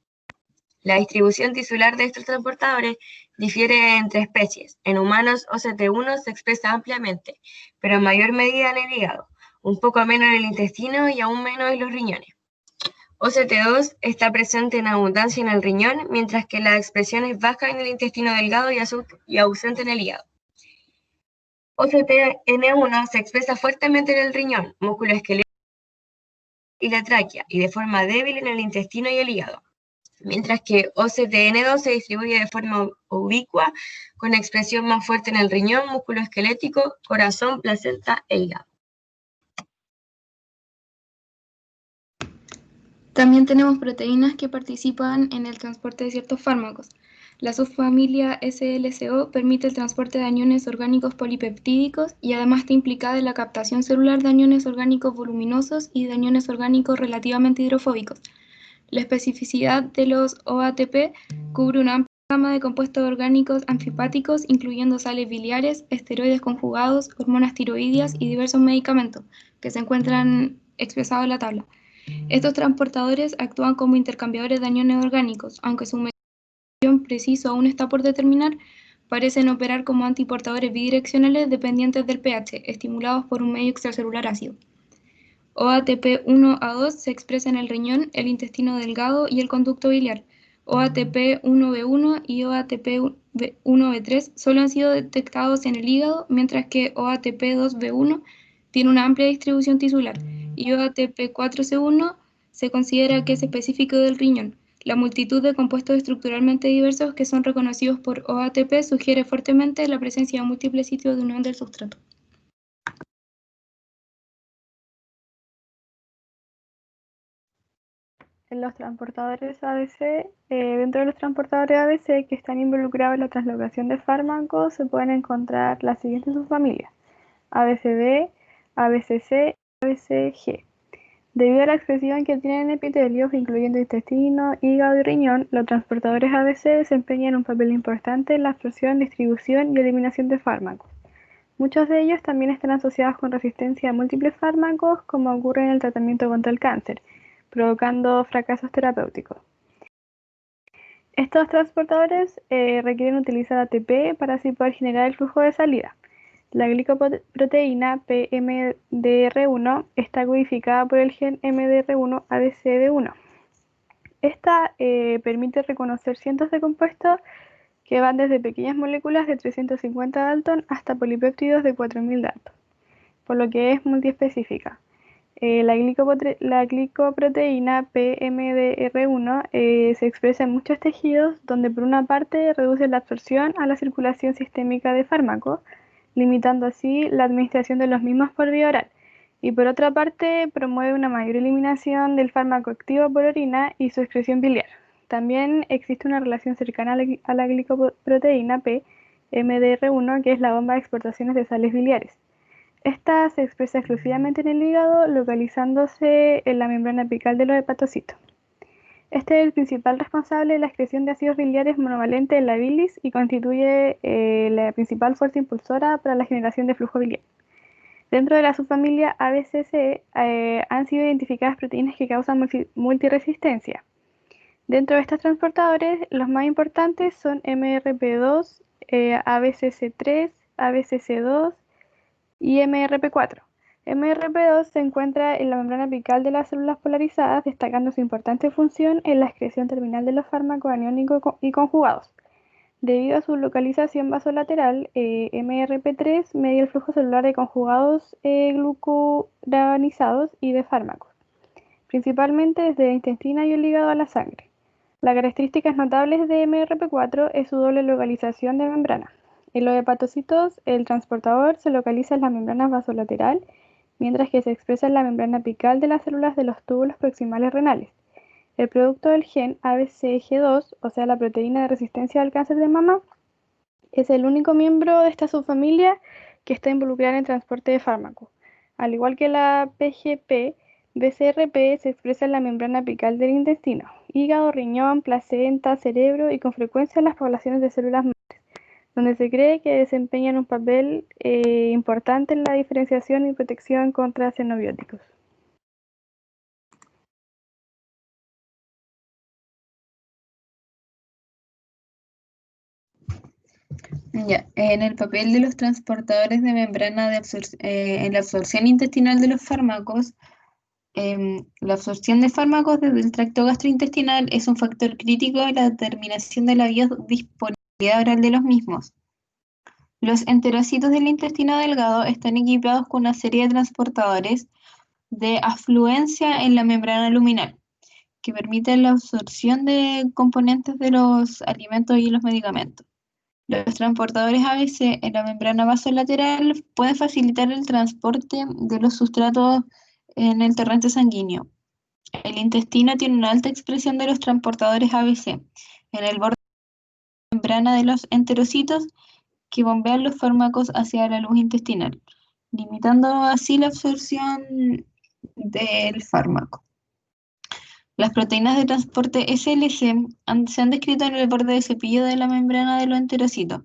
La distribución tisular de estos transportadores difiere entre especies. En humanos, OCT1 se expresa ampliamente, pero en mayor medida en el hígado, un poco menos en el intestino y aún menos en los riñones. OCT2 está presente en abundancia en el riñón, mientras que la expresión es baja en el intestino delgado y ausente en el hígado. OCTN1 se expresa fuertemente en el riñón, músculo esquelético y la tráquea, y de forma débil en el intestino y el hígado, mientras que OCTN2 se distribuye de forma ubicua, con expresión más fuerte en el riñón, músculo esquelético, corazón, placenta e hígado. También tenemos proteínas que participan en el transporte de ciertos fármacos. La subfamilia SLCO permite el transporte de aniones orgánicos polipeptídicos y además está implicada en la captación celular de aniones orgánicos voluminosos y de aniones orgánicos relativamente hidrofóbicos. La especificidad de los OATP cubre una amplia gama de compuestos orgánicos anfipáticos, incluyendo sales biliares, esteroides conjugados, hormonas tiroideas y diversos medicamentos, que se encuentran expresados en la tabla. Estos transportadores actúan como intercambiadores de aniones orgánicos, aunque su mecanismo preciso aún está por determinar. Parecen operar como antiportadores bidireccionales dependientes del pH, estimulados por un medio extracelular ácido. OATP1A2 se expresa en el riñón, el intestino delgado y el conducto biliar. OATP1B1 y OATP1B3 solo han sido detectados en el hígado, mientras que OATP2B1 tiene una amplia distribución tisular, y OATP4C1 se considera que es específico del riñón. La multitud de compuestos estructuralmente diversos que son reconocidos por OATP sugiere fuertemente la presencia de múltiples sitios de unión del sustrato. En los transportadores ABC, dentro de los transportadores ABC que están involucrados en la translocación de fármacos, se pueden encontrar las siguientes subfamilias: ABCD, ABCC y ABCG. Debido a la expresión que tienen epitelios, incluyendo intestino, hígado y riñón, los transportadores ABC desempeñan un papel importante en la absorción, distribución y eliminación de fármacos. Muchos de ellos también están asociados con resistencia a múltiples fármacos, como ocurre en el tratamiento contra el cáncer, provocando fracasos terapéuticos. Estos transportadores requieren utilizar ATP para así poder generar el flujo de salida. La glicoproteína PMDR1 está codificada por el gen MDR1 ABCB1. Esta permite reconocer cientos de compuestos que van desde pequeñas moléculas de 350 Dalton hasta polipéptidos de 4000 Dalton, por lo que es multiespecífica. La glicoproteína PMDR1 se expresa en muchos tejidos, donde por una parte reduce la absorción a la circulación sistémica de fármacos, limitando así la administración de los mismos por vía oral, y por otra parte promueve una mayor eliminación del fármaco activo por orina y su excreción biliar. También existe una relación cercana a la glicoproteína PMDR1, que es la bomba de exportaciones de sales biliares. Esta se expresa exclusivamente en el hígado, localizándose en la membrana apical de los hepatocitos. Este es el principal responsable de la excreción de ácidos biliares monovalentes en la bilis y constituye la principal fuerza impulsora para la generación de flujo biliar. Dentro de la subfamilia ABCC han sido identificadas proteínas que causan multiresistencia. Dentro de estos transportadores, los más importantes son MRP2, ABCC3, ABCC2 y MRP4. MRP2 se encuentra en la membrana apical de las células polarizadas, destacando su importante función en la excreción terminal de los fármacos aniónicos y conjugados. Debido a su localización vasolateral, MRP3 media el flujo celular de conjugados glucuronidados y de fármacos, principalmente desde el intestino y el hígado a la sangre. Las características notables de MRP4 es su doble localización de membrana. En los hepatocitos, el transportador se localiza en la membrana vasolateral, mientras que se expresa en la membrana apical de las células de los túbulos proximales renales. El producto del gen ABCG2, o sea, la proteína de resistencia al cáncer de mama, es el único miembro de esta subfamilia que está involucrada en el transporte de fármacos. Al igual que la PGP, BCRP se expresa en la membrana apical del intestino, hígado, riñón, placenta, cerebro y con frecuencia en las poblaciones de células madres, donde se cree que desempeñan un papel importante en la diferenciación y protección contra xenobióticos. Ya, en el papel de los transportadores de membrana en la absorción intestinal de los fármacos, la absorción de fármacos desde el tracto gastrointestinal es un factor crítico en la determinación de la biodisponibilidad oral de los mismos. Los enterocitos del intestino delgado están equipados con una serie de transportadores de afluencia en la membrana luminal, que permiten la absorción de componentes de los alimentos y los medicamentos. Los transportadores ABC en la membrana vasolateral pueden facilitar el transporte de los sustratos en el torrente sanguíneo. El intestino tiene una alta expresión de los transportadores ABC en el borde de la membrana de los enterocitos que bombean los fármacos hacia la luz intestinal, limitando así la absorción del fármaco. Las proteínas de transporte SLC se han descrito en el borde de cepillo de la membrana de los enterocitos,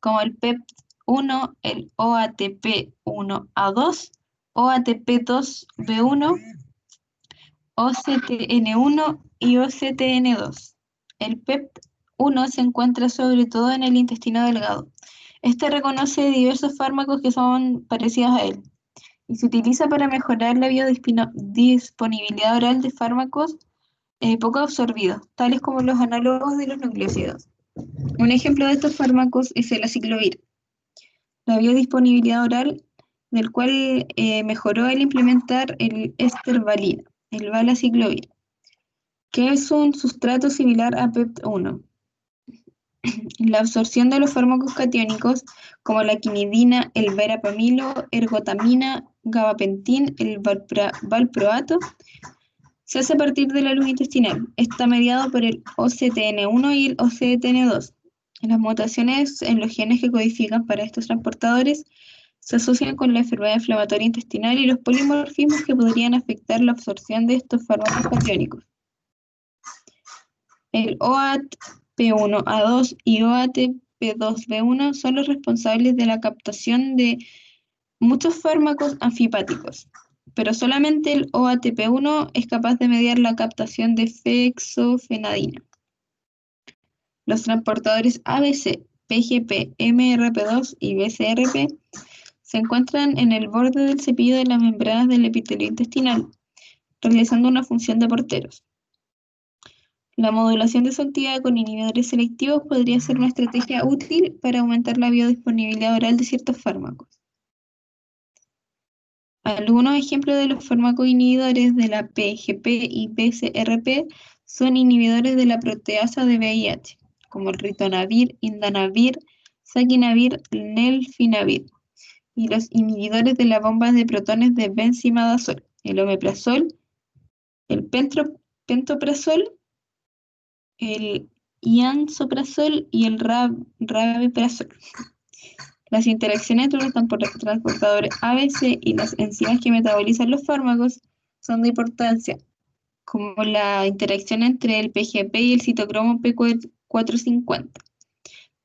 como el PEP1, el OATP1A2, OATP2B1, OCTN1 y OCTN2. El PEP1 se encuentra sobre todo en el intestino delgado. Este reconoce diversos fármacos que son parecidos a él y se utiliza para mejorar la biodisponibilidad oral de fármacos poco absorbidos, tales como los análogos de los nucleósidos. Un ejemplo de estos fármacos es el aciclovir. La biodisponibilidad oral del cual mejoró al implementar el estervalina, el valaciclovir, que es un sustrato similar a PEP1. La absorción de los fármacos catiónicos, como la quinidina, el verapamilo, ergotamina, gabapentin, el valproato, se hace a partir de la luz intestinal. Está mediado por el OCTN1 y el OCTN2. Las mutaciones en los genes que codifican para estos transportadores se asocian con la enfermedad inflamatoria intestinal y los polimorfismos que podrían afectar la absorción de estos fármacos catiónicos. El OATP1A2 y OATP2B1 son los responsables de la captación de muchos fármacos anfipáticos, pero solamente el OATP1 es capaz de mediar la captación de fexofenadina. Los transportadores ABC, PGP, MRP2 y BCRP se encuentran en el borde del cepillo de las membranas del epitelio intestinal, realizando una función de porteros. La modulación de su actividad con inhibidores selectivos podría ser una estrategia útil para aumentar la biodisponibilidad oral de ciertos fármacos. Algunos ejemplos de los fármacos inhibidores de la PGP y BCRP son inhibidores de la proteasa de VIH, como el ritonavir, indanavir, saquinavir, nelfinavir, y los inhibidores de la bomba de protones de benzimadazol, el omeprazol, el pentoprazol, el iansoprazol y el rabeprazol. Las interacciones entre los transportadores ABC y las enzimas que metabolizan los fármacos son de importancia, como la interacción entre el PGP y el citocromo P450,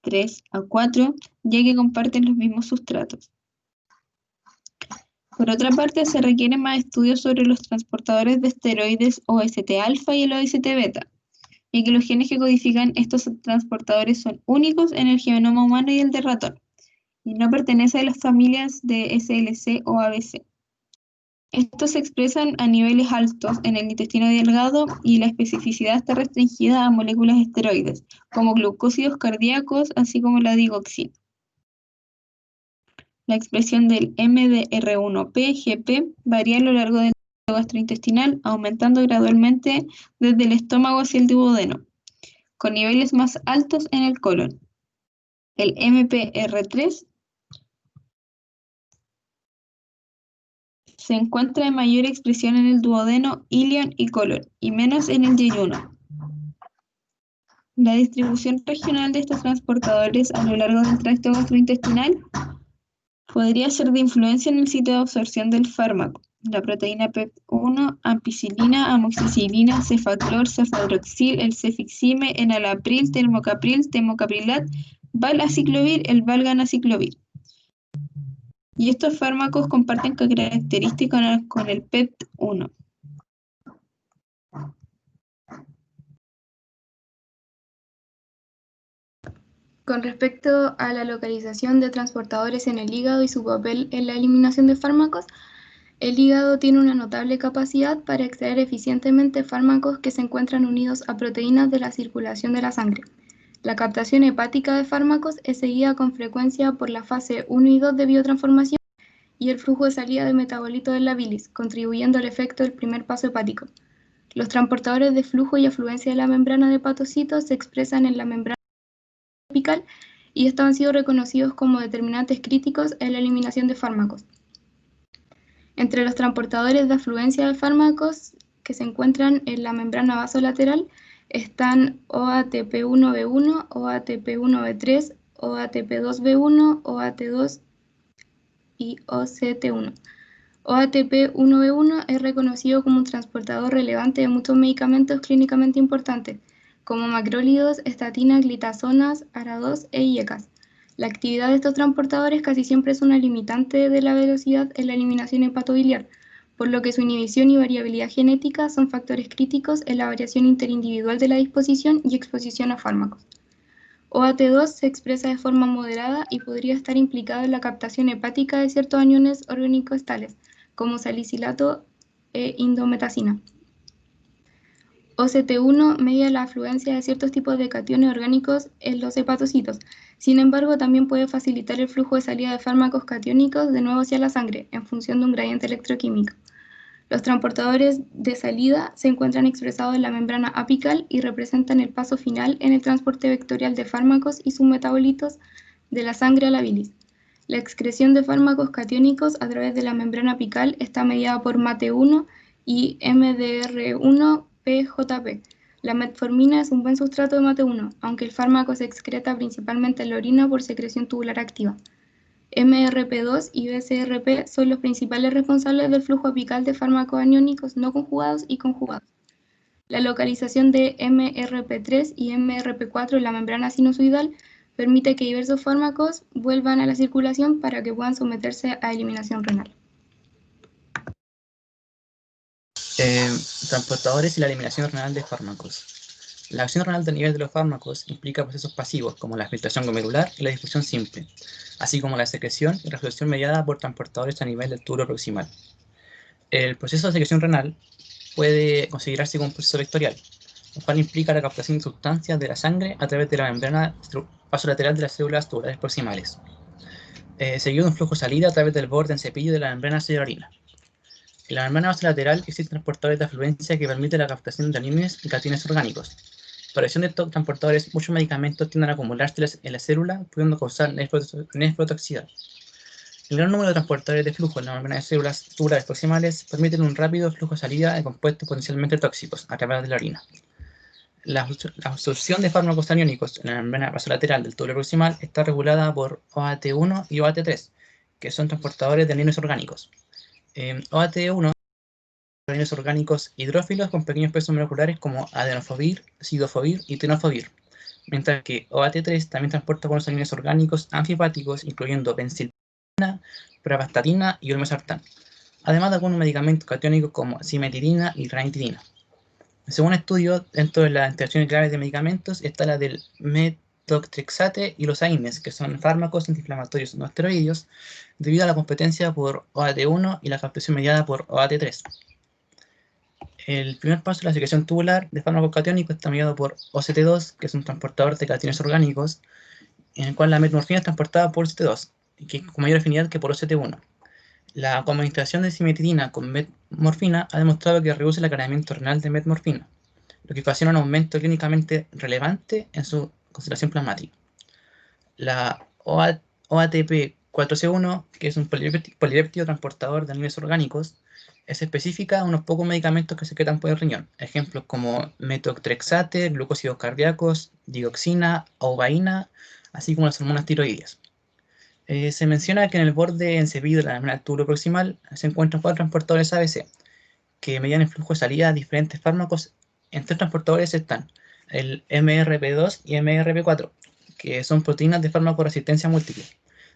3 a 4, ya que comparten los mismos sustratos. Por otra parte, se requieren más estudios sobre los transportadores de esteroides OST-alfa y el OST-beta, ya que los genes que codifican estos transportadores son únicos en el genoma humano y el de ratón, y no pertenece a las familias de SLC o ABC. Estos se expresan a niveles altos en el intestino delgado y la especificidad está restringida a moléculas esteroides, como glucósidos cardíacos, así como la digoxina. La expresión del MDR1-PGP varía a lo largo del tracto gastrointestinal, aumentando gradualmente desde el estómago hacia el duodeno, con niveles más altos en el colon. El MPR3 se encuentra en mayor expresión en el duodeno, ilion y colon, y menos en el yeyuno. La distribución regional de estos transportadores a lo largo del tracto gastrointestinal podría ser de influencia en el sitio de absorción del fármaco. La proteína PEP1, ampicilina, amoxicilina, cefaclor, cefadroxil, el cefixime, enalapril, termocapril, temocaprilat, valaciclovir, el valganaciclovir. Y estos fármacos comparten características con el PEP1. Con respecto a la localización de transportadores en el hígado y su papel en la eliminación de fármacos, el hígado tiene una notable capacidad para extraer eficientemente fármacos que se encuentran unidos a proteínas de la circulación de la sangre. La captación hepática de fármacos es seguida con frecuencia por la fase 1 y 2 de biotransformación y el flujo de salida de metabolitos de la bilis, contribuyendo al efecto del primer paso hepático. Los transportadores de flujo y afluencia de la membrana de hepatocitos se expresan en la membrana apical y estos han sido reconocidos como determinantes críticos en la eliminación de fármacos. Entre los transportadores de afluencia de fármacos que se encuentran en la membrana vasolateral están OATP1B1, OATP1B3, OATP2B1, OAT2 y OCT1. OATP1B1 es reconocido como un transportador relevante de muchos medicamentos clínicamente importantes, como macrólidos, estatinas, glitazonas, ARA2 e IECAS. La actividad de estos transportadores casi siempre es una limitante de la velocidad en la eliminación hepatobiliar, por lo que su inhibición y variabilidad genética son factores críticos en la variación interindividual de la disposición y exposición a fármacos. OAT2 se expresa de forma moderada y podría estar implicado en la captación hepática de ciertos aniones orgánicos tales, como salicilato e indometacina. OCT1 media la afluencia de ciertos tipos de cationes orgánicos en los hepatocitos. Sin embargo, también puede facilitar el flujo de salida de fármacos catiónicos de nuevo hacia la sangre, en función de un gradiente electroquímico. Los transportadores de salida se encuentran expresados en la membrana apical y representan el paso final en el transporte vectorial de fármacos y sus metabolitos de la sangre a la bilis. La excreción de fármacos catiónicos a través de la membrana apical está mediada por MAT1 y MDR1-PJP. La metformina es un buen sustrato de MAT1, aunque el fármaco se excreta principalmente en la orina por secreción tubular activa. MRP2 y BCRP son los principales responsables del flujo apical de fármacos aniónicos no conjugados y conjugados. La localización de MRP3 y MRP4 en la membrana sinusoidal permite que diversos fármacos vuelvan a la circulación para que puedan someterse a eliminación renal. Transportadores y la eliminación renal de fármacos. La acción renal del nivel de los fármacos implica procesos pasivos como la filtración glomerular y la difusión simple, así como la secreción y resolución mediada por transportadores a nivel del tubo proximal. El proceso de secreción renal puede considerarse como un proceso vectorial, lo cual implica la captación de sustancias de la sangre a través de la membrana vasolateral de las células tubulares proximales, seguido de un flujo de salida a través del borde en cepillo de la membrana celularina. En la membrana vasolateral existen transportadores de afluencia que permiten la captación de aniones y cationes orgánicos. Por acción de estos transportadores, muchos medicamentos tienden a acumularse en la célula, pudiendo causar nefrotoxicidad. El gran número de transportadores de flujo en la membrana de células tubulares proximales permiten un rápido flujo de salida de compuestos potencialmente tóxicos a través de la orina. La absorción de fármacos aniónicos en la membrana vasolateral del túbulo proximal está regulada por OAT1 y OAT3, que son transportadores de aniones orgánicos. OAT1 aniones orgánicos hidrófilos con pequeños pesos moleculares como adenofovir, sidofovir y tenofovir, mientras que OAT3 también transporta buenos aniones orgánicos anfihepáticos, incluyendo benzilpirina, pravastatina y olmesartán, además de algunos medicamentos catiónicos como simetirina y ranitidina. Según estudios, dentro de las interacciones claves de medicamentos está la del metotrexate y los AINES, que son fármacos antiinflamatorios no esteroideos, debido a la competencia por OAT1 y la captación mediada por OAT3. El primer paso de la secreción tubular de fármacos catiónicos está mediado por OCT2, que es un transportador de cationes orgánicos, en el cual la metmorfina es transportada por OCT2, que con mayor afinidad que por OCT1. La coadministración de simetirina con metmorfina ha demostrado que reduce el aclaramiento renal de metmorfina, lo que ocasiona un aumento clínicamente relevante en su concentración plasmática. La OATP4C1, que es un polipéptido transportador de aniones orgánicos, es específica a unos pocos medicamentos que se secretan por el riñón, ejemplos como metotrexate, glucósidos cardíacos, dioxina, aubaína, así como las hormonas tiroideas. Se menciona que en el borde encebido de la membrana del túbulo proximal se encuentran 4 transportadores ABC, que median el flujo de salida de diferentes fármacos. Entre los transportadores están el MRP2 y MRP4, que son proteínas de fármaco-resistencia múltiple,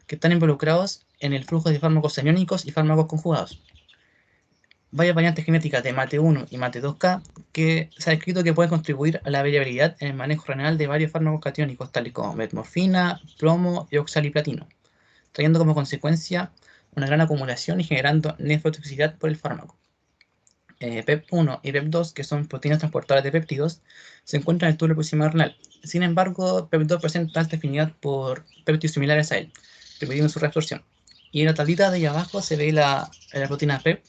que están involucrados en el flujo de fármacos aniónicos y fármacos conjugados. Varias variantes genéticas de MAT1 y MAT2K que se ha descrito que pueden contribuir a la variabilidad en el manejo renal de varios fármacos catiónicos, tales como metmorfina, plomo y oxaliplatino, trayendo como consecuencia una gran acumulación y generando nefrotoxicidad por el fármaco. PEP1 y PEP2, que son proteínas transportadoras de péptidos, se encuentran en el túbulo proximal renal. Sin embargo, PEP2 presenta alta afinidad por péptidos similares a él, permitiendo su reabsorción. Y en la tablita de ahí abajo se ve la proteína PEP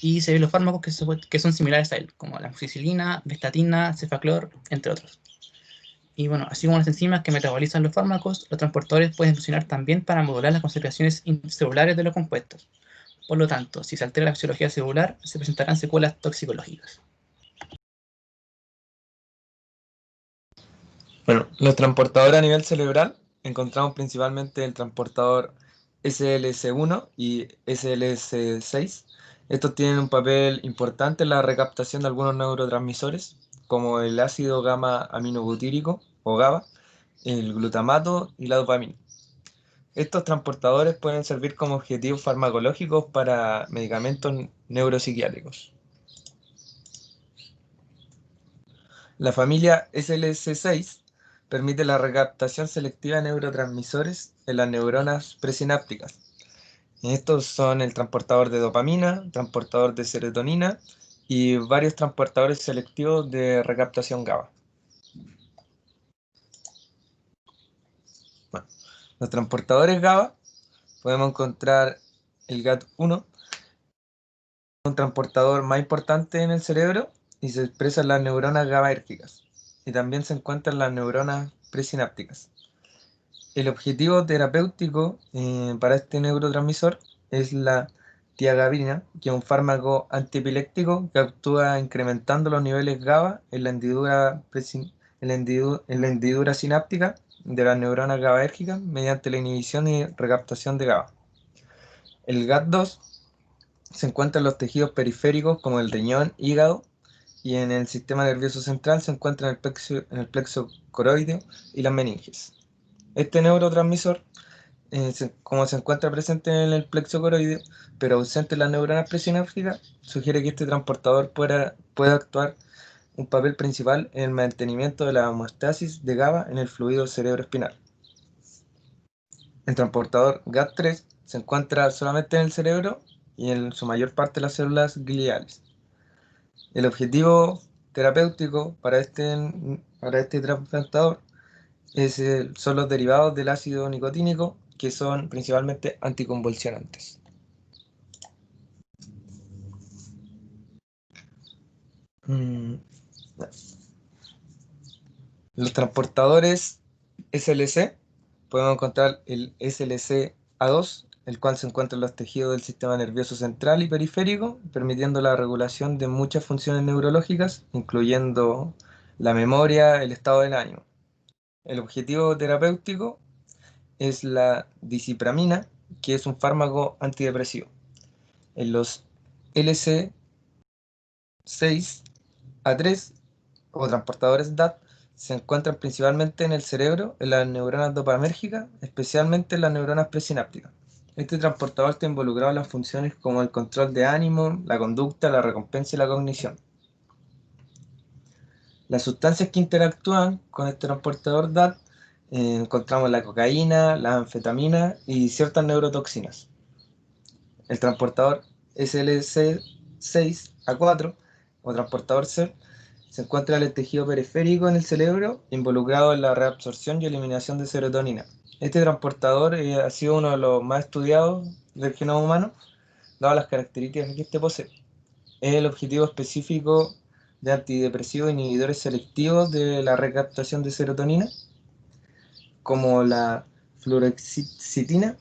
y se ven los fármacos que son similares a él, como la amoxicilina, bestatina, cefaclor, entre otros. Y bueno, así como las enzimas que metabolizan los fármacos, los transportadores pueden funcionar también para modular las concentraciones intracelulares de los compuestos. Por lo tanto, si se altera la fisiología celular, se presentarán secuelas toxicológicas. Bueno, los transportadores a nivel cerebral encontramos principalmente el transportador SLC1 y SLC6. Estos tienen un papel importante en la recaptación de algunos neurotransmisores, como el ácido gamma aminobutírico o GABA, el glutamato y la dopamina. Estos transportadores pueden servir como objetivos farmacológicos para medicamentos neuropsiquiátricos. La familia SLC6 permite la recaptación selectiva de neurotransmisores en las neuronas presinápticas. Estos son el transportador de dopamina, transportador de serotonina y varios transportadores selectivos de recaptación GABA. Bueno, los transportadores GABA podemos encontrar el GAT1, un transportador más importante en el cerebro y se expresa en las neuronas GABAérgicas y también se encuentran las neuronas presinápticas. El objetivo terapéutico para este neurotransmisor es la tiagabina, que es un fármaco antiepiléptico que actúa incrementando los niveles GABA en la hendidura sináptica de las neuronas GABAérgicas mediante la inhibición y recaptación de GABA. El GAT2 se encuentra en los tejidos periféricos como el riñón, hígado, y en el sistema nervioso central se encuentra en el plexo coroideo y las meninges. Este neurotransmisor, como se encuentra presente en el plexo coroideo, pero ausente en las neuronas presinápticas, sugiere que este transportador puede actuar un papel principal en el mantenimiento de la homeostasis de GABA en el fluido cerebroespinal. El transportador GAT3 se encuentra solamente en el cerebro y en su mayor parte en las células gliales. El objetivo terapéutico para este transportador son los derivados del ácido nicotínico, que son principalmente anticonvulsionantes. Los transportadores SLC, podemos encontrar el SLC-A2, el cual se encuentra en los tejidos del sistema nervioso central y periférico, permitiendo la regulación de muchas funciones neurológicas, incluyendo la memoria, el estado del ánimo. El objetivo terapéutico es la disipramina, que es un fármaco antidepresivo. En los LC6A3 o transportadores DAT se encuentran principalmente en el cerebro, en las neuronas dopamérgicas, especialmente en las neuronas presinápticas. Este transportador está involucrado en las funciones como el control de ánimo, la conducta, la recompensa y la cognición. Las sustancias que interactúan con este transportador DAT encontramos la cocaína, la anfetamina y ciertas neurotoxinas. El transportador SLC6A4 o transportador C se encuentra en el tejido periférico en el cerebro, involucrado en la reabsorción y eliminación de serotonina. Este transportador ha sido uno de los más estudiados del genoma humano, dadas las características que este posee. Es el objetivo específico de antidepresivos inhibidores selectivos de la recaptación de serotonina, como la fluoxetina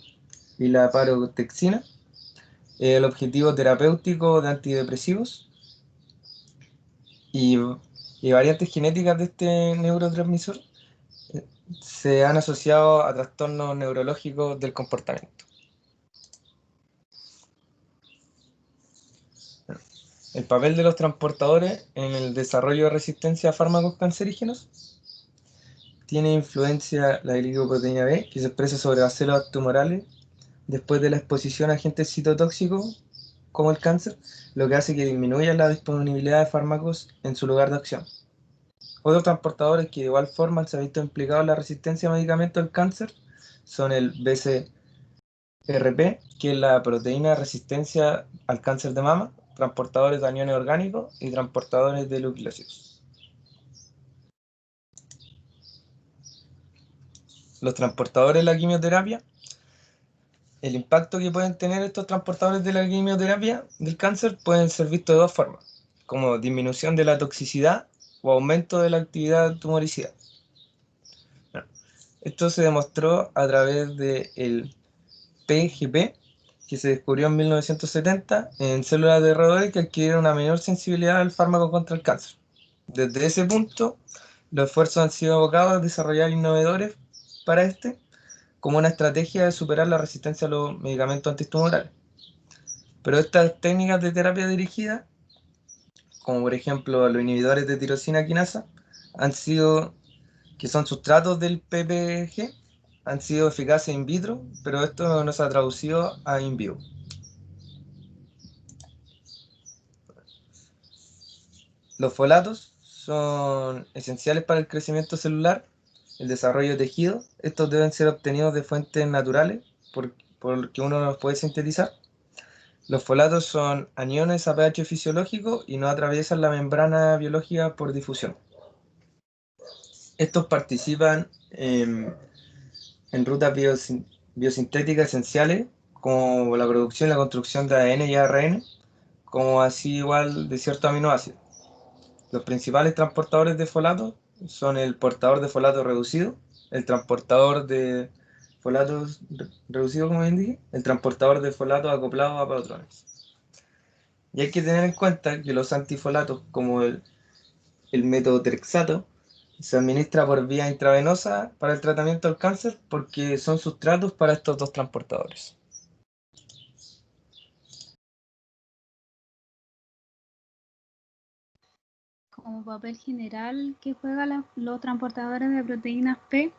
y la paroxetina. El objetivo terapéutico de antidepresivos y variantes genéticas de este neurotransmisor se han asociado a trastornos neurológicos del comportamiento. El papel de los transportadores en el desarrollo de resistencia a fármacos cancerígenos. Tiene influencia la glicoproteína B, que se expresa sobre las células tumorales después de la exposición a agentes citotóxicos como el cáncer, lo que hace que disminuya la disponibilidad de fármacos en su lugar de acción. Otros transportadores que de igual forma se han visto implicados en la resistencia a medicamentos del cáncer son el BCRP, que es la proteína de resistencia al cáncer de mama, transportadores de aniones orgánicos y transportadores de nucleósidos. Los transportadores de la quimioterapia, el impacto que pueden tener estos transportadores de la quimioterapia del cáncer pueden ser vistos de dos formas, como disminución de la toxicidad o aumento de la actividad tumoricida. Esto se demostró a través del PGP, que se descubrió en 1970 en células de roedores que adquirieron una menor sensibilidad al fármaco contra el cáncer. Desde ese punto, los esfuerzos han sido abocados a desarrollar innovadores para como una estrategia de superar la resistencia a los medicamentos antitumorales. Pero estas técnicas de terapia dirigida, como por ejemplo los inhibidores de tirosina quinasa, que son sustratos del PPG, han sido eficaces in vitro, pero esto no se ha traducido a in vivo. Los folatos son esenciales para el crecimiento celular, el desarrollo de tejido. Estos deben ser obtenidos de fuentes naturales, porque uno los puede sintetizar. Los folatos son aniones a pH fisiológico y no atraviesan la membrana biológica por difusión. Estos participan en rutas biosintéticas esenciales, como la producción y la construcción de ADN y ARN, como así igual de ciertos aminoácidos. Los principales transportadores de folatos son el portador de folato reducido, el transportador de folatos reducido, como bien dije, el transportador de folatos acoplado a patrones. Y hay que tener en cuenta que los antifolatos, como el metotrexato, se administra por vía intravenosa para el tratamiento del cáncer porque son sustratos para estos dos transportadores. Como papel general que juegan los transportadores de proteínas P,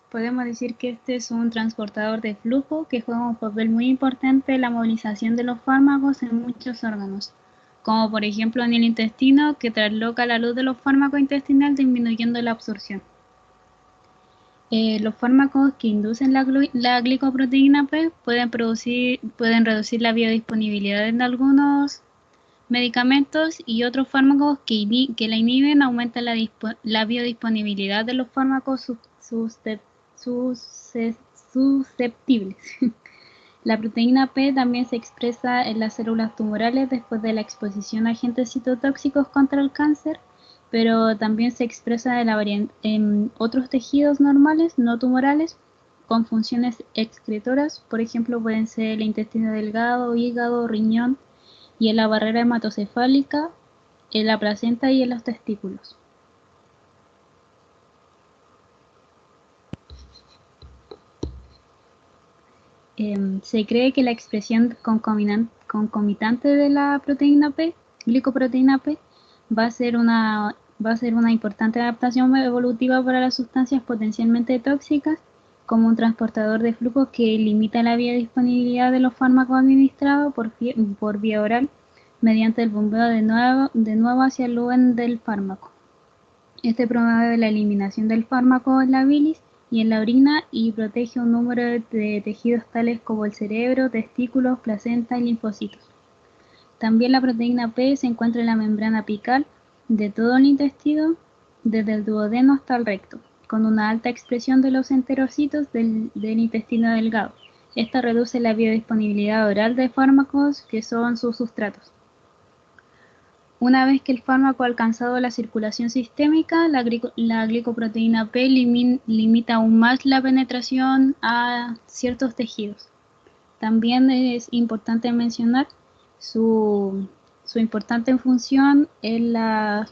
podemos decir que este es un transportador de flujo que juega un papel muy importante en la movilización de los fármacos en muchos órganos, como por ejemplo en el intestino, que trasloca la luz de los fármacos intestinales disminuyendo la absorción. Los fármacos que inducen la glicoproteína P pueden reducir la biodisponibilidad en algunos medicamentos, y otros fármacos que la inhiben aumentan la biodisponibilidad de los fármacos susceptibles. La proteína P también se expresa en las células tumorales después de la exposición a agentes citotóxicos contra el cáncer, pero también se expresa en otros tejidos normales, no tumorales, con funciones excretoras. Por ejemplo, pueden ser el intestino delgado, hígado, riñón, y en la barrera hematocefálica, en la placenta y en los testículos. Se cree que la expresión concomitante de la proteína P, glicoproteína P, va a ser una importante adaptación evolutiva para las sustancias potencialmente tóxicas, como un transportador de flujo que limita la biodisponibilidad de los fármacos administrados por vía oral mediante el bombeo de nuevo hacia el lumen del fármaco. Promueve la eliminación del fármaco en la bilis y en la orina y protege un número de tejidos tales como el cerebro, testículos, placenta y linfocitos. También la proteína P se encuentra en la membrana apical de todo el intestino, desde el duodeno hasta el recto, con una alta expresión de los enterocitos del intestino delgado. Esta reduce la biodisponibilidad oral de fármacos que son sus sustratos. Una vez que el fármaco ha alcanzado la circulación sistémica, la glicoproteína P limita aún más la penetración a ciertos tejidos. También es importante mencionar su importante función en la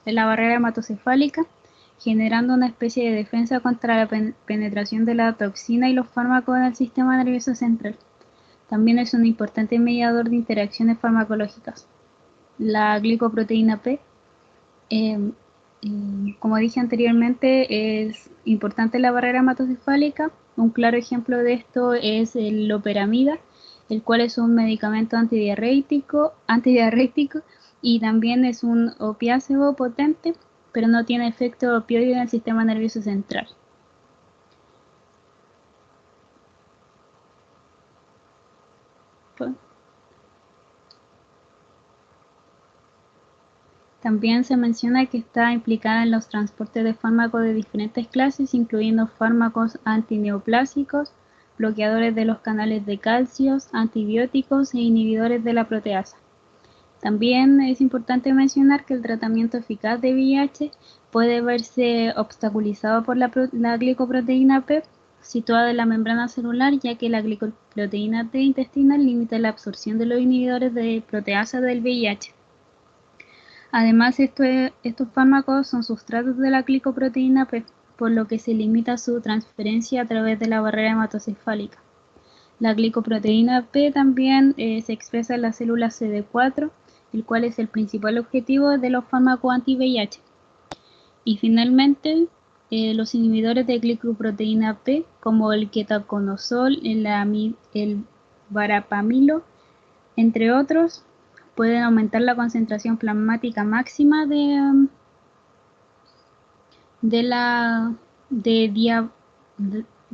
barrera hematocefálica, generando una especie de defensa contra la penetración de la toxina y los fármacos en el sistema nervioso central. También es un importante mediador de interacciones farmacológicas. La glicoproteína P, como dije anteriormente, es importante en la barrera hematocefálica. Un claro ejemplo de esto es el loperamida, el cual es un medicamento antidiarrético y también es un opiáceo potente, pero no tiene efecto opioide en el sistema nervioso central. También se menciona que está implicada en los transportes de fármacos de diferentes clases, incluyendo fármacos antineoplásicos, bloqueadores de los canales de calcio, antibióticos e inhibidores de la proteasa. También es importante mencionar que el tratamiento eficaz de VIH puede verse obstaculizado por la glicoproteína P situada en la membrana celular, ya que la glicoproteína T intestinal limita la absorción de los inhibidores de proteasa del VIH. Además, estos fármacos son sustratos de la glicoproteína P, por lo que se limita su transferencia a través de la barrera hematocefálica. La glicoproteína P también se expresa en la célula CD4, el cual es el principal objetivo de los fármacos anti-VIH. Y finalmente, los inhibidores de glicoproteína P, como el ketoconazol, el varapamilo, entre otros, pueden aumentar la concentración plasmática máxima de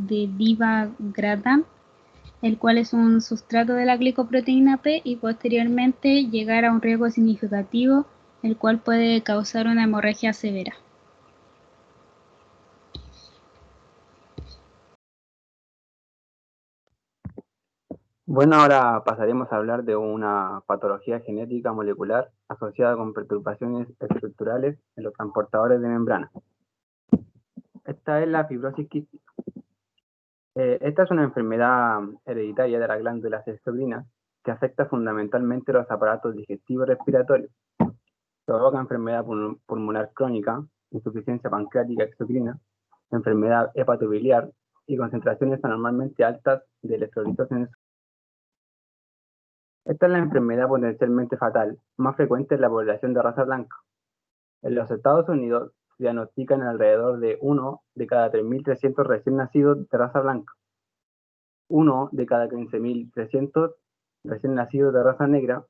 divagratan, el cual es un sustrato de la glicoproteína P, y posteriormente llegar a un riesgo significativo, el cual puede causar una hemorragia severa. Bueno, ahora pasaremos a hablar de una patología genética molecular asociada con perturbaciones estructurales en los transportadores de membrana. Esta es la fibrosis quística. Esta es una enfermedad hereditaria de las glándulas exocrinas que afecta fundamentalmente los aparatos digestivos y respiratorios. Provoca enfermedad pulmonar crónica, insuficiencia pancreática exocrina, enfermedad hepatobiliar y concentraciones anormalmente altas de electrolitos en el. Esta es la enfermedad potencialmente fatal, más frecuente en la población de raza blanca. En los Estados Unidos se diagnostican alrededor de 1 de cada 3.300 recién nacidos de raza blanca, 1 de cada 15.300 recién nacidos de raza negra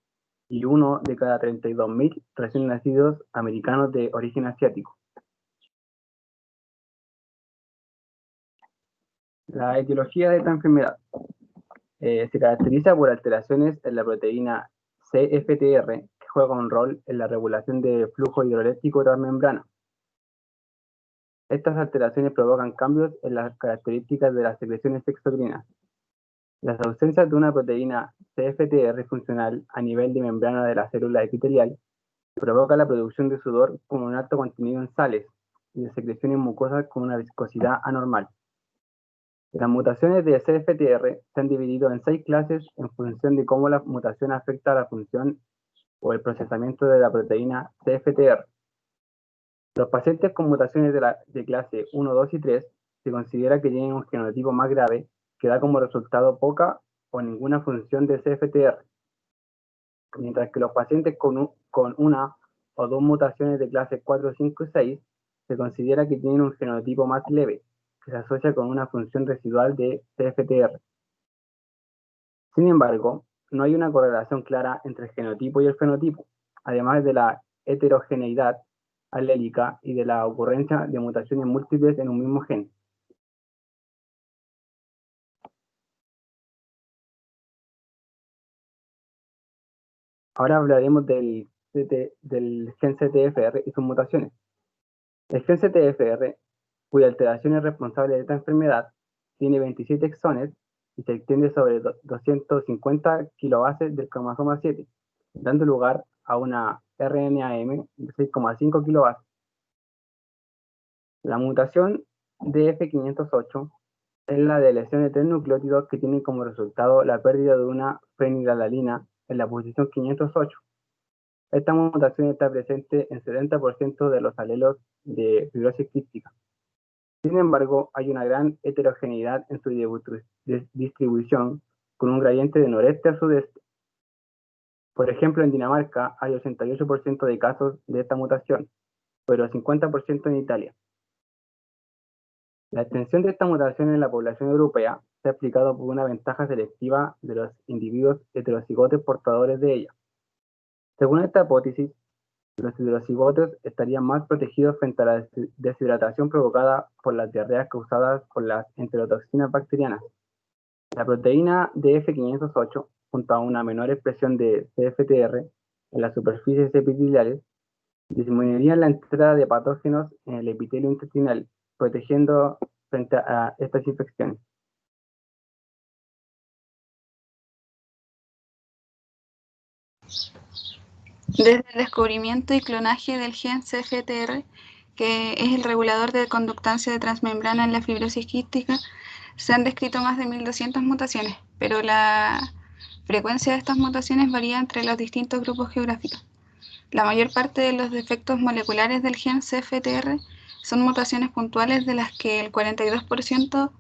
y 1 de cada 32.000 recién nacidos americanos de origen asiático. La etiología de esta enfermedad se caracteriza por alteraciones en la proteína CFTR, que juega un rol en la regulación del flujo hidroeléctrico transmembrana. Estas alteraciones provocan cambios en las características de las secreciones exocrinas. Las ausencias de una proteína CFTR funcional a nivel de membrana de la célula epitelial provoca la producción de sudor con un alto contenido en sales y de secreciones mucosas con una viscosidad anormal. Las mutaciones de CFTR se han dividido en 6 clases en función de cómo la mutación afecta a la función o el procesamiento de la proteína CFTR. Los pacientes con mutaciones de clase 1, 2 y 3 se considera que tienen un genotipo más grave que da como resultado poca o ninguna función de CFTR, mientras que los pacientes con una o dos mutaciones de clase 4, 5 y 6 se considera que tienen un genotipo más leve, que se asocia con una función residual de CFTR. Sin embargo, no hay una correlación clara entre el genotipo y el fenotipo, además de la heterogeneidad alélica y de la ocurrencia de mutaciones múltiples en un mismo gen. Ahora hablaremos del gen CTFR y sus mutaciones. El gen CTFR, cuya alteración es responsable de esta enfermedad, tiene 27 exones y se extiende sobre 250 kilobases del cromosoma 7, dando lugar a una RNAM de 6,5 kilobases. La mutación DF508 es la de lesión de 3 nucleótidos que tienen como resultado la pérdida de una fenilalanina en la posición 508. Esta mutación está presente en 70% de los alelos de fibrosis quística. Sin embargo, hay una gran heterogeneidad en su distribución, con un gradiente de noreste a sudeste. Por ejemplo, en Dinamarca hay 88% de casos de esta mutación, pero 50% en Italia. La extensión de esta mutación en la población europea se ha explicado por una ventaja selectiva de los individuos heterocigotes portadores de ella. Según esta hipótesis, los heterocigotos estarían más protegidos frente a la deshidratación provocada por las diarreas causadas por las enterotoxinas bacterianas. La proteína DF508, junto a una menor expresión de CFTR en las superficies epiteliales, disminuirían la entrada de patógenos en el epitelio intestinal, protegiendo frente a estas infecciones. Desde el descubrimiento y clonaje del gen CFTR, que es el regulador de conductancia de transmembrana en la fibrosis quística, se han descrito más de 1200 mutaciones, pero la frecuencia de estas mutaciones varía entre los distintos grupos geográficos. La mayor parte de los defectos moleculares del gen CFTR son mutaciones puntuales, de las que el 42%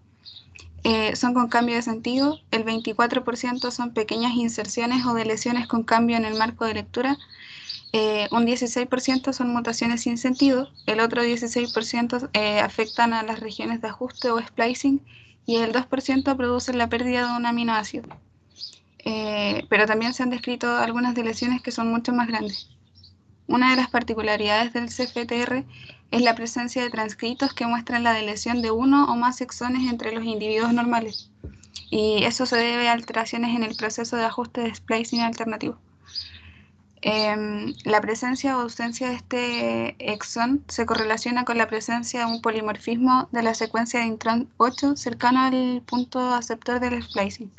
son con cambio de sentido, el 24% son pequeñas inserciones o deleciones con cambio en el marco de lectura, un 16% son mutaciones sin sentido, el otro 16% afectan a las regiones de ajuste o splicing, y el 2% producen la pérdida de un aminoácido. Pero también se han descrito algunas deleciones que son mucho más grandes. Una de las particularidades del CFTR es la presencia de transcritos que muestran la deleción de uno o más exones entre los individuos normales, y eso se debe a alteraciones en el proceso de ajuste de splicing alternativo. La presencia o ausencia de este exón se correlaciona con la presencia de un polimorfismo de la secuencia de intron 8 cercano al punto aceptor del splicing.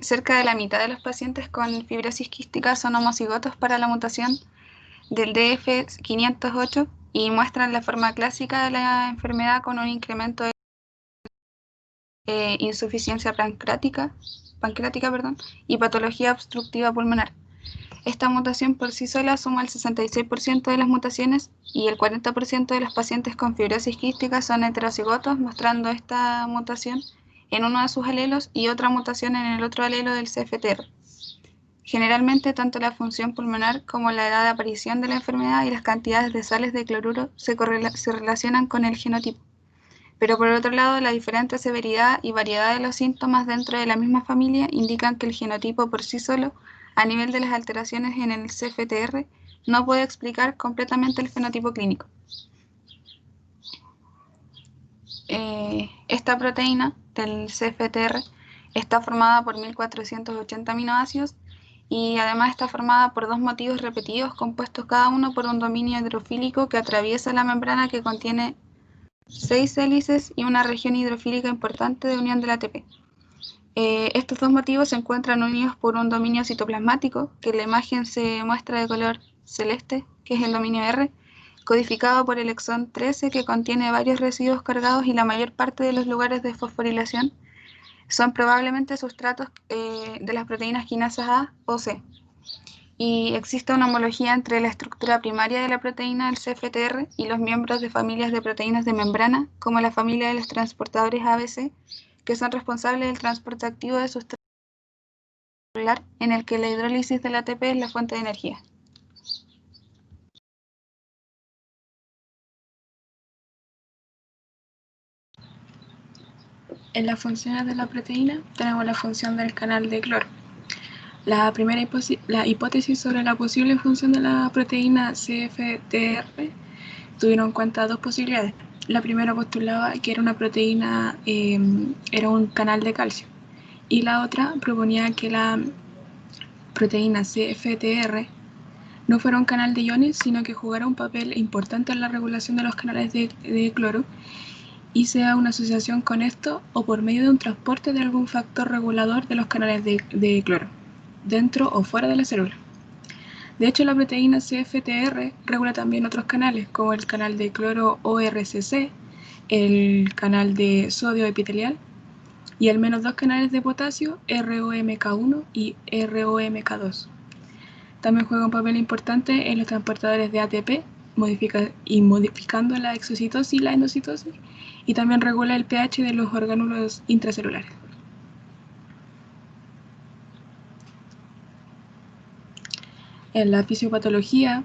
Cerca de la mitad de los pacientes con fibrosis quística son homocigotos para la mutación del DF508 y muestran la forma clásica de la enfermedad, con un incremento de insuficiencia pancreática, y patología obstructiva pulmonar. Esta mutación por sí sola suma el 66% de las mutaciones, y el 40% de los pacientes con fibrosis quística son heterocigotos, mostrando esta mutación en uno de sus alelos y otra mutación en el otro alelo del CFTR. Generalmente, tanto la función pulmonar como la edad de aparición de la enfermedad y las cantidades de sales de cloruro se relacionan con el genotipo. Pero por otro lado, la diferente severidad y variedad de los síntomas dentro de la misma familia indican que el genotipo por sí solo, a nivel de las alteraciones en el CFTR, no puede explicar completamente el fenotipo clínico. Esta proteína del CFTR está formada por 1480 aminoácidos, y además está formada por dos motivos repetidos, compuestos cada uno por un dominio hidrofílico que atraviesa la membrana, que contiene 6 hélices y una región hidrofílica importante de unión del ATP. Estos dos motivos se encuentran unidos por un dominio citoplasmático, que en la imagen se muestra de color celeste, que es el dominio R, codificado por el exón 13, que contiene varios residuos cargados, y la mayor parte de los lugares de fosforilación son probablemente sustratos de las proteínas quinasas A o C. Y existe una homología entre la estructura primaria de la proteína del CFTR y los miembros de familias de proteínas de membrana, como la familia de los transportadores ABC, que son responsables del transporte activo de sustrato celular, en el que la hidrólisis del ATP es la fuente de energía. En las funciones de la proteína tenemos la función del canal de cloro. La hipótesis sobre la posible función de la proteína CFTR tuvieron en cuenta dos posibilidades. La primera postulaba que era una proteína, era un canal de calcio, y la otra proponía que la proteína CFTR no fuera un canal de iones, sino que jugara un papel importante en la regulación de los canales de cloro, y sea una asociación con esto o por medio de un transporte de algún factor regulador de los canales de cloro, dentro o fuera de la célula. De hecho, la proteína CFTR regula también otros canales, como el canal de cloro ORCC, el canal de sodio epitelial, y al menos dos canales de potasio, ROMK1 y ROMK2. También juega un papel importante en los transportadores de ATP, modificando la exocitosis y la endocitosis, y también regula el pH de los orgánulos intracelulares. En la fisiopatología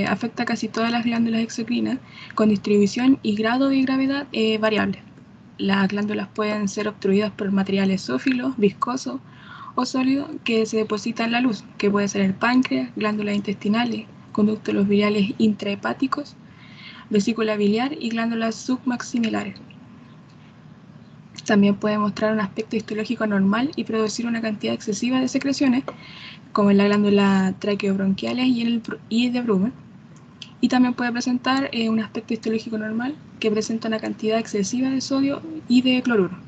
afecta casi todas las glándulas exocrinas, con distribución y grado de gravedad variable. Las glándulas pueden ser obstruidas por materiales sófilos, viscosos o sólidos que se depositan en la luz, que puede ser el páncreas, glándulas intestinales, conductos biliares intrahepáticos, vesícula biliar y glándulas submaximilares. También puede mostrar un aspecto histológico normal y producir una cantidad excesiva de secreciones, como en la glándula traqueobronquiales y de Brumer. Y también puede presentar un aspecto histológico normal que presenta una cantidad excesiva de sodio y de cloruro.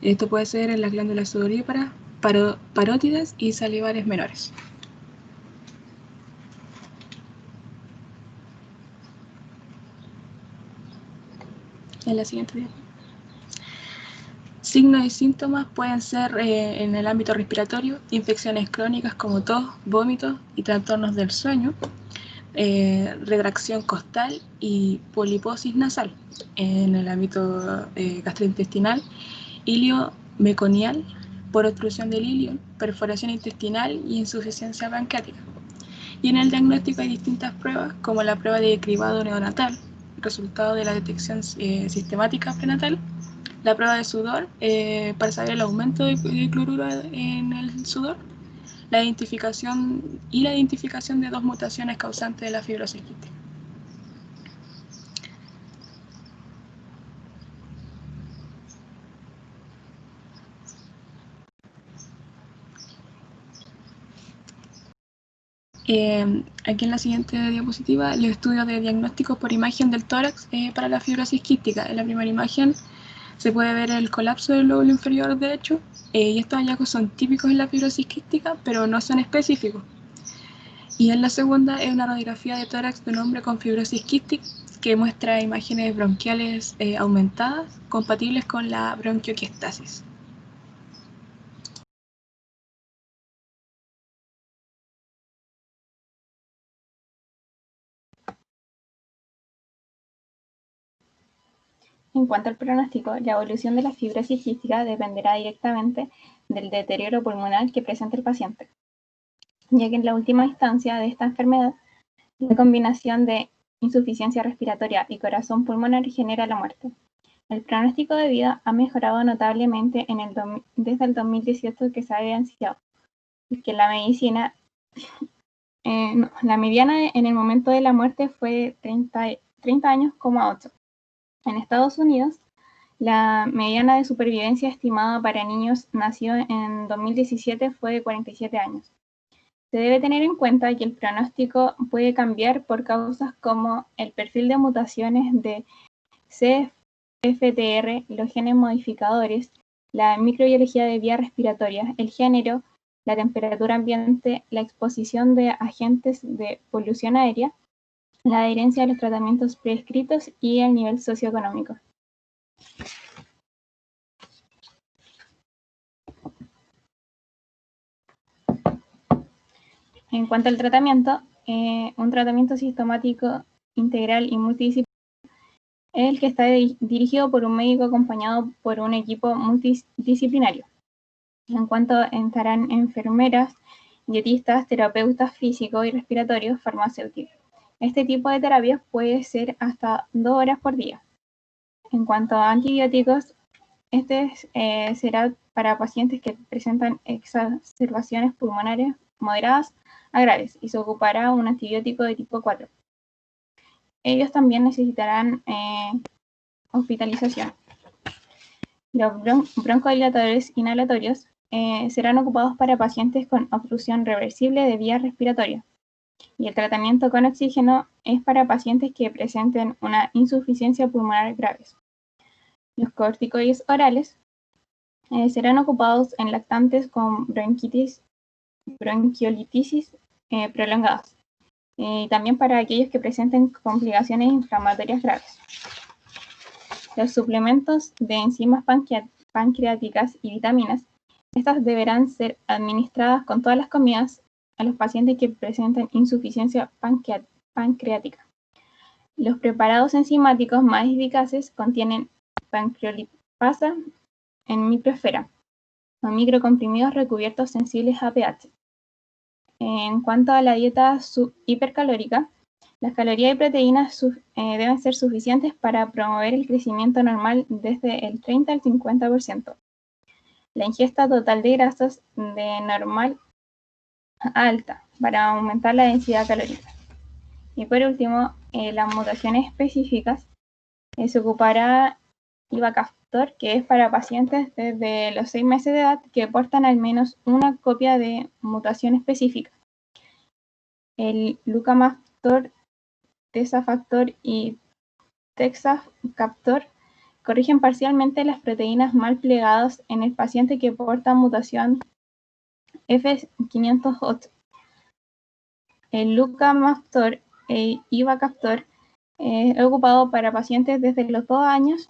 Esto puede ser en las glándulas sudoríparas, parótidas y salivares menores. En la siguiente diapositiva. Signos y síntomas pueden ser en el ámbito respiratorio, infecciones crónicas como tos, vómitos y trastornos del sueño, retracción costal y poliposis nasal. En el ámbito gastrointestinal, ilio meconial por obstrucción del ilio, perforación intestinal y insuficiencia pancreática. Y en el diagnóstico hay distintas pruebas, como la prueba de cribado neonatal, resultado de la detección sistemática prenatal, la prueba de sudor para saber el aumento de cloruro en el sudor, la identificación de 2 mutaciones causantes de la fibrosis quística. Aquí en la siguiente diapositiva, los estudios de diagnóstico por imagen del tórax para la fibrosis quística. En la primera imagen se puede ver el colapso del lóbulo inferior derecho, y estos hallazgos son típicos en la fibrosis quística, pero no son específicos. Y en la segunda es una radiografía de tórax de un hombre con fibrosis quística que muestra imágenes bronquiales aumentadas compatibles con la bronquioquiestasis. En cuanto al pronóstico, la evolución de la fibrosis quística dependerá directamente del deterioro pulmonar que presente el paciente, ya que en la última instancia de esta enfermedad, la combinación de insuficiencia respiratoria y corazón pulmonar genera la muerte. El pronóstico de vida ha mejorado notablemente desde el 2018 que se ha evidenciado que la medicina, la mediana en el momento de la muerte fue 30 años, 8. En Estados Unidos, la mediana de supervivencia estimada para niños nacidos en 2017 fue de 47 años. Se debe tener en cuenta que el pronóstico puede cambiar por causas como el perfil de mutaciones de CFTR, los genes modificadores, la microbiología de vías respiratorias, el género, la temperatura ambiente, la exposición de agentes de polución aérea, la adherencia a los tratamientos prescritos y el nivel socioeconómico. En cuanto al tratamiento, un tratamiento sistemático, integral y multidisciplinario es el que está dirigido por un médico acompañado por un equipo multidisciplinario. En cuanto entrarán enfermeras, dietistas, terapeutas físicos y respiratorios, farmacéuticos. Este tipo de terapias puede ser hasta 2 horas por día. En cuanto a antibióticos, este será para pacientes que presentan exacerbaciones pulmonares moderadas a graves y se ocupará un antibiótico de tipo 4. Ellos también necesitarán hospitalización. Los broncodilatadores inhalatorios serán ocupados para pacientes con obstrucción reversible de vías respiratorias. Y el tratamiento con oxígeno es para pacientes que presenten una insuficiencia pulmonar grave. Los corticoides orales serán ocupados en lactantes con bronquiolitis prolongadas. Y también para aquellos que presenten complicaciones inflamatorias graves. Los suplementos de enzimas pancreáticas y vitaminas, estas deberán ser administradas con todas las comidas a los pacientes que presenten insuficiencia pancreática. Los preparados enzimáticos más eficaces contienen pancreolipasa en microesfera, o microcomprimidos recubiertos sensibles a pH. En cuanto a la dieta hipercalórica, las calorías y proteínas deben ser suficientes para promover el crecimiento normal desde el 30 al 50%. La ingesta total de grasas de normal a alta para aumentar la densidad calórica. Y por último, las mutaciones específicas se ocupará Ivacaftor, que es para pacientes desde los 6 meses de edad que portan al menos una copia de mutación específica. El Lucamaftor, Tesafactor y Texacaptor corrigen parcialmente las proteínas mal plegadas en el paciente que porta mutación F508. El Lucamaftor e Ivacaftor es ocupado para pacientes desde los 2 años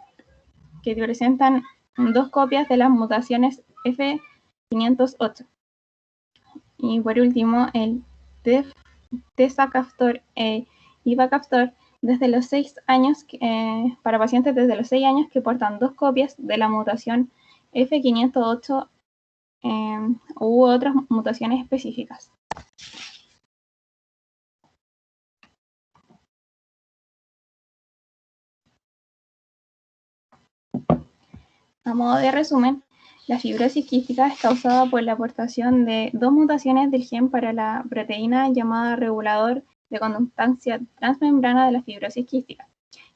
que presentan 2 copias de las mutaciones F508. Y por último, el Tesacaptor e Ivacaftor desde los 6 años, para pacientes desde los 6 años que portan 2 copias de la mutación F508 u otras mutaciones específicas. A modo de resumen, la fibrosis quística es causada por la aportación de 2 mutaciones del gen para la proteína llamada regulador de conductancia transmembrana de la fibrosis quística,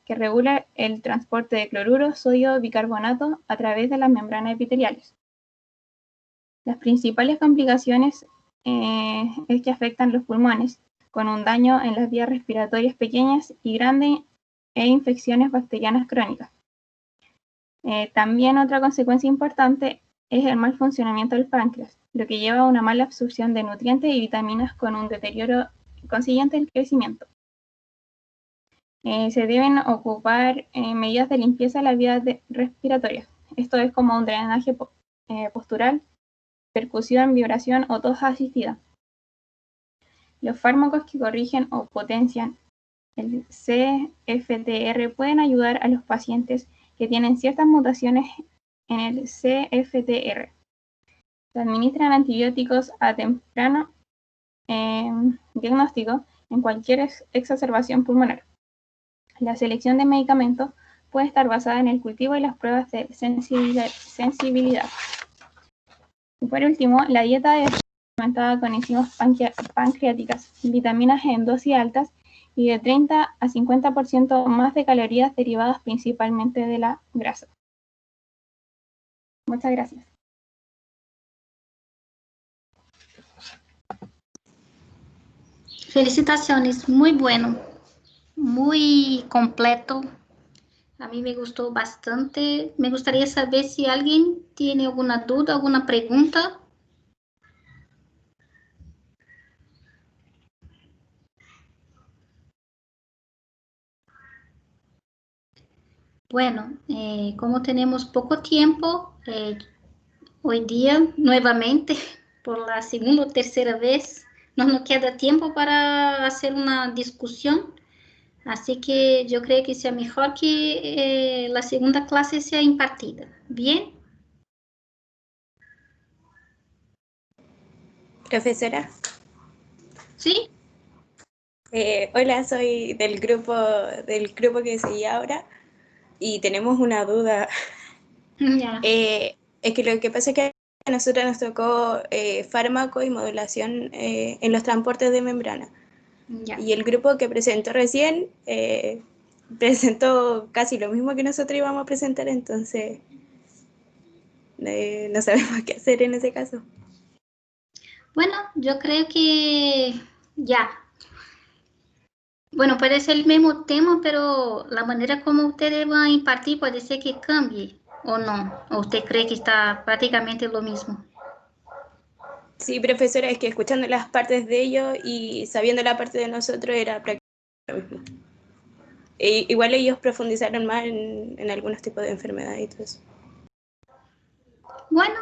que regula el transporte de cloruro, sodio, bicarbonato a través de las membranas epiteliales. Las principales complicaciones es que afectan los pulmones, con un daño en las vías respiratorias pequeñas y grandes e infecciones bacterianas crónicas. También otra consecuencia importante es el mal funcionamiento del páncreas, lo que lleva a una mala absorción de nutrientes y vitaminas con un deterioro consiguiente del crecimiento. Se deben ocupar medidas de limpieza de las vías respiratorias. Esto es como un drenaje postural, percusión, vibración o tos asistida. Los fármacos que corrigen o potencian el CFTR pueden ayudar a los pacientes que tienen ciertas mutaciones en el CFTR. Se administran antibióticos a temprano diagnóstico en cualquier exacerbación pulmonar. La selección de medicamentos puede estar basada en el cultivo y las pruebas de sensibilidad. Y por último, la dieta es suplementada con enzimas pancreáticas, vitaminas en dosis altas y de 30 a 50% más de calorías derivadas principalmente de la grasa. Muchas gracias. Felicitaciones, muy bueno, muy completo. A mí me gustó bastante. Me gustaría saber si alguien tiene alguna duda, alguna pregunta. Bueno, como tenemos poco tiempo, hoy día, nuevamente, por la segunda o tercera vez, no nos queda tiempo para hacer una discusión. Así que yo creo que sea mejor que la segunda clase sea impartida. ¿Bien? Profesora. ¿Sí? Hola, soy del grupo que seguía ahora y tenemos una duda. Ya. Es que lo que pasa es que a nosotros nos tocó fármaco y modulación en los transportes de membrana. Ya. Y el grupo que presentó recién presentó casi lo mismo que nosotros íbamos a presentar, entonces no sabemos qué hacer en ese caso. Bueno, yo creo que ya. Bueno, puede ser el mismo tema, pero la manera como ustedes van a impartir puede ser que cambie o no. ¿O usted cree que está prácticamente lo mismo? Sí, profesora, es que escuchando las partes de ellos y sabiendo la parte de nosotros era prácticamente lo mismo. Igual ellos profundizaron más en algunos tipos de enfermedades y todo eso. Bueno,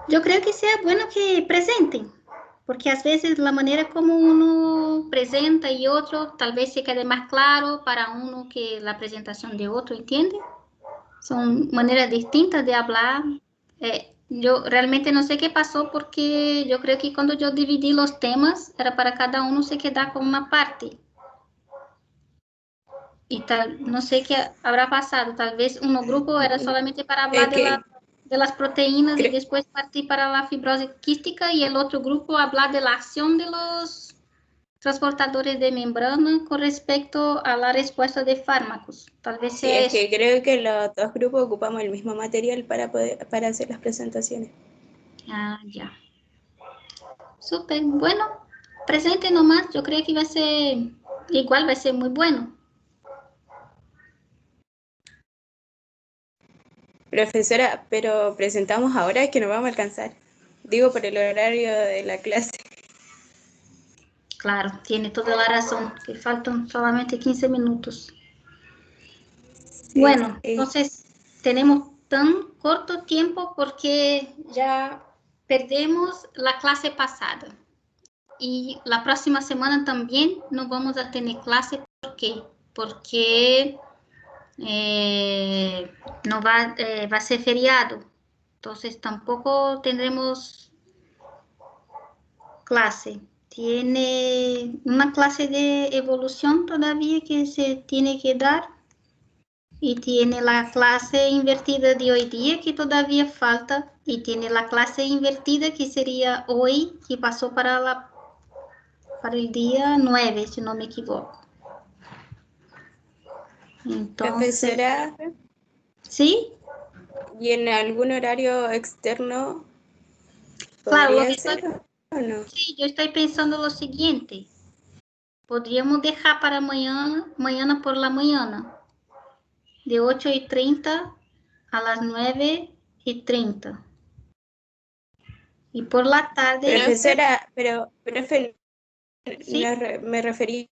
yo creo que sea bueno que presenten, porque a veces la manera como uno presenta y otro tal vez se quede más claro para uno que la presentación de otro, ¿entiende? Son maneras distintas de hablar. Yo realmente no sé qué pasó porque yo creo que cuando yo dividí los temas era para cada uno se quedar con una parte. Y tal, no sé qué habrá pasado. Tal vez un grupo era solamente para hablar de las proteínas y después partir para la fibrosis quística y el otro grupo hablar de la acción de transportadores de membrana con respecto a la respuesta de fármacos. Tal vez Sí, es que creo que los dos grupos ocupamos el mismo material para hacer las presentaciones. Ah, ya. Súper, bueno, presente nomás, yo creo que va a ser, igual va a ser muy bueno. Profesora, pero presentamos ahora, es que no vamos a alcanzar. Digo, por el horario de la clase. Claro, tiene toda la razón, que faltan solamente 15 minutos. Sí, Bueno, entonces tenemos tan corto tiempo porque ya perdemos la clase pasada. Y la próxima semana también no vamos a tener clase. ¿Por qué? Porque no va a ser feriado. Entonces tampoco tendremos clase. Tiene una clase de evolución todavía que se tiene que dar. Y tiene la clase invertida de hoy día que todavía falta. Y tiene la clase invertida que sería hoy, que pasó para el día 9, si no me equivoco. Entonces, profesora, ¿sí? ¿y en algún horario externo Claro, podría ser o no? sí, yo estoy pensando lo siguiente. Podríamos dejar para mañana por la mañana, de 8:30 a las 9:30. Y por la tarde... Profesora, pero profe, ¿sí? me refería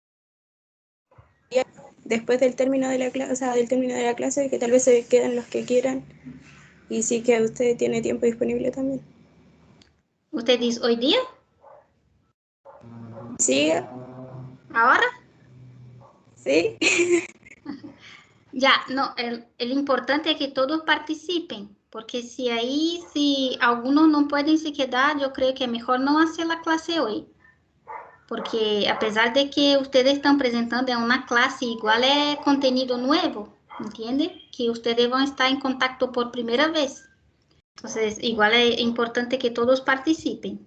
después del término de la clase, o sea, del término de la clase, que tal vez se queden los que quieran, y sí que usted tiene tiempo disponible también. ¿Usted dice hoy día? ¿Sí? ¿Ahora? ¿Sí? Ya, no, el importante es que todos participen, porque si algunos no pueden se quedar, yo creo que es mejor no hacer la clase hoy. Porque a pesar de que ustedes están presentando en una clase, igual es contenido nuevo, ¿entiende? Que ustedes van a estar en contacto por primera vez. Entonces, igual es importante que todos participen.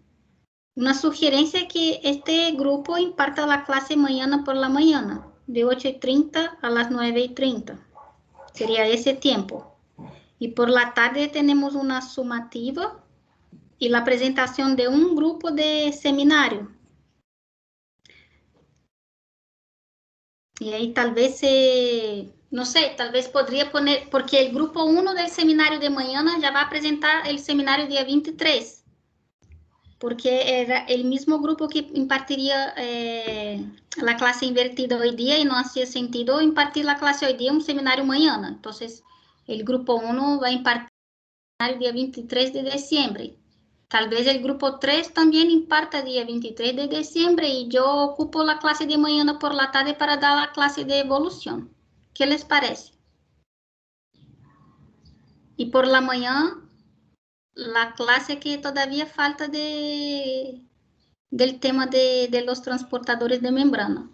Una sugerencia es que este grupo imparta la clase mañana por la mañana, de 8:30 a las 9:30. Sería ese tiempo. Y por la tarde tenemos una sumativa y la presentación de un grupo de seminario. Y ahí tal vez, no sé, tal vez podría poner, porque el grupo 1 del seminario de mañana ya va a presentar el seminario día 23, porque era el mismo grupo que impartiría la clase invertida hoy día y no hacía sentido impartir la clase hoy día, un seminario mañana. Entonces, el grupo 1 va a impartir el seminario día 23 de diciembre. Tal vez el grupo 3 también imparta día 23 de diciembre y yo ocupo la clase de mañana por la tarde para dar la clase de evolución. ¿Qué les parece? Y por la mañana, la clase que todavía falta del tema de los transportadores de membrana.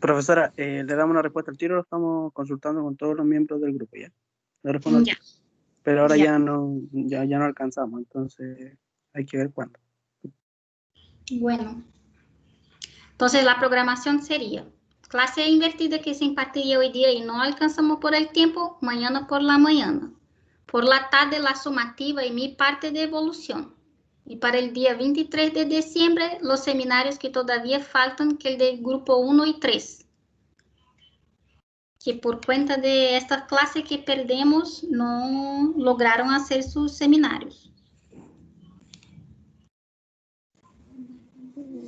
Profesora, le damos una respuesta al tiro, lo estamos consultando con todos los miembros del grupo ya. Le respondo al Ya. tiro. Pero ahora Ya. ya no alcanzamos, entonces hay que ver cuándo. Bueno, entonces la programación sería clase invertida que se impartiría hoy día y no alcanzamos por el tiempo, mañana por la mañana. Por la tarde la sumativa y mi parte de evolución. Y para el día 23 de diciembre, los seminarios que todavía faltan, que el del grupo 1 y 3. Que por cuenta de estas clases que perdemos, no lograron hacer sus seminarios.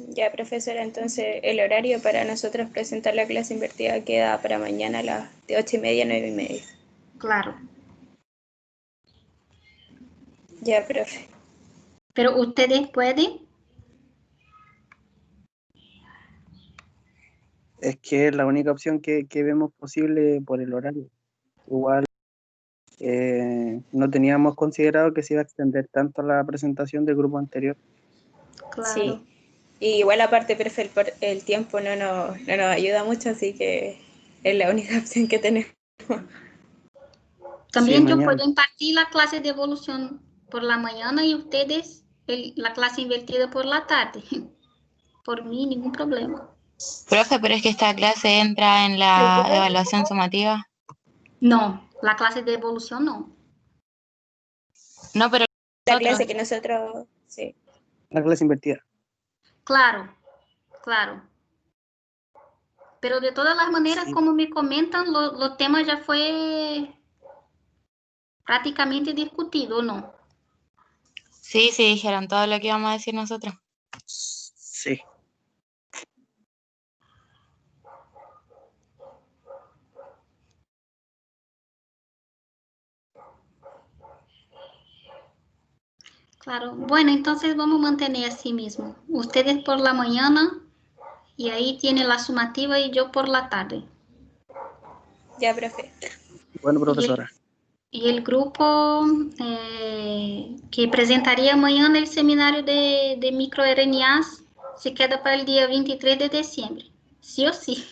Ya, profesora, entonces el horario para nosotros presentar la clase invertida queda para mañana a las de 8:30 a 9:30. Claro. Ya, profe. Pero ustedes pueden. Es que es la única opción que vemos posible por el horario. Igual no teníamos considerado que se iba a extender tanto la presentación del grupo anterior. Claro. Sí. Y igual aparte, profe, el tiempo no nos ayuda mucho, así que es la única opción que tenemos. También Sí, yo mañana. puedo impartir la clase de evolución por la mañana y ustedes la clase invertida por la tarde. Por mí, ningún problema. Profe, pero es que esta clase entra en la evaluación sumativa. No, la clase de evolución no. No, pero La nosotros. clase que nosotros, sí. La clase invertida. Claro, claro. Pero de todas las maneras, Sí. como me comentan, los temas ya fue prácticamente discutido, ¿no? Sí, dijeron todo lo que íbamos a decir nosotros. Sí. Claro. Bueno, entonces vamos a mantener así mismo. Ustedes por la mañana y ahí tiene la sumativa y yo por la tarde. Ya, profe. Bueno, profesora. Y el grupo que presentaría mañana el seminario de microRNAs se queda para el día 23 de diciembre. ¿Sí o sí?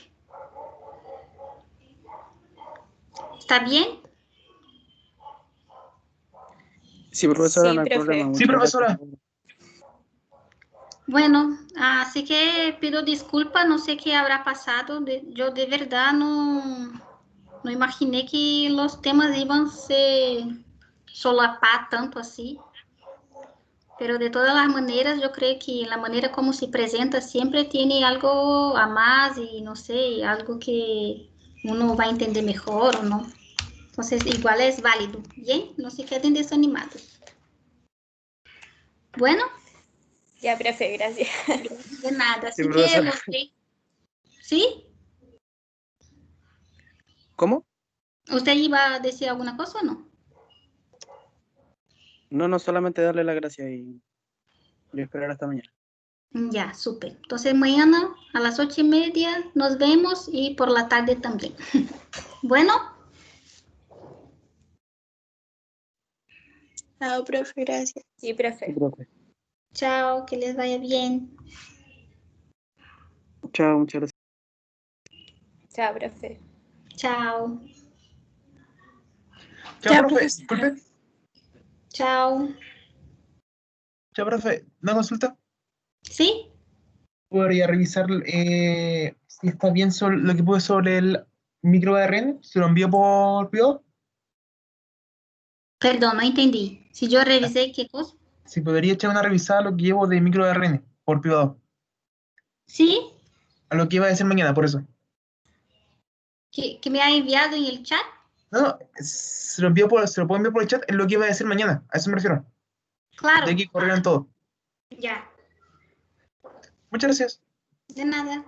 ¿Está bien? Sí, profesora, Sí, no hay profe. problema. Sí, Muchas profesora. gracias. Bueno, así que pido disculpas, no sé qué habrá pasado. Yo de verdad no imaginé que los temas iban a se solapar tanto así. Pero de todas las maneras, yo creo que la manera como se presenta siempre tiene algo a más y no sé, algo que uno va a entender mejor o no. Entonces, igual es válido. Bien, no se queden desanimados. Bueno. Ya, profe, gracias. De nada, así Sí, que profesora. mostré. ¿Sí? ¿Cómo? ¿Usted iba a decir alguna cosa o no? No, solamente darle las gracias y esperar hasta mañana. Ya, súper. Entonces mañana a las 8:30 nos vemos y por la tarde también. Bueno. Chao, profe, gracias. Sí, profe. Sí, profe. Chao, que les vaya bien. Chao, muchas gracias. Chao, profe. Chao. Chao, profe. Disculpe. Chao. Chao, profe. ¿Una consulta? ¿Sí? ¿Podría revisar si está bien lo que puse sobre el microARN? ¿Se lo envío por privado? Perdón, no entendí. Si yo revisé qué cosa. Si podría echar una revisada a lo que llevo de microARN por privado. ¿Sí? A lo que iba a decir mañana, por eso. ¿Que me ha enviado en el chat? No, se lo puedo enviar por el chat en lo que iba a decir mañana. A eso me refiero. Claro. De que corrieran todo. Ya. Muchas gracias. De nada.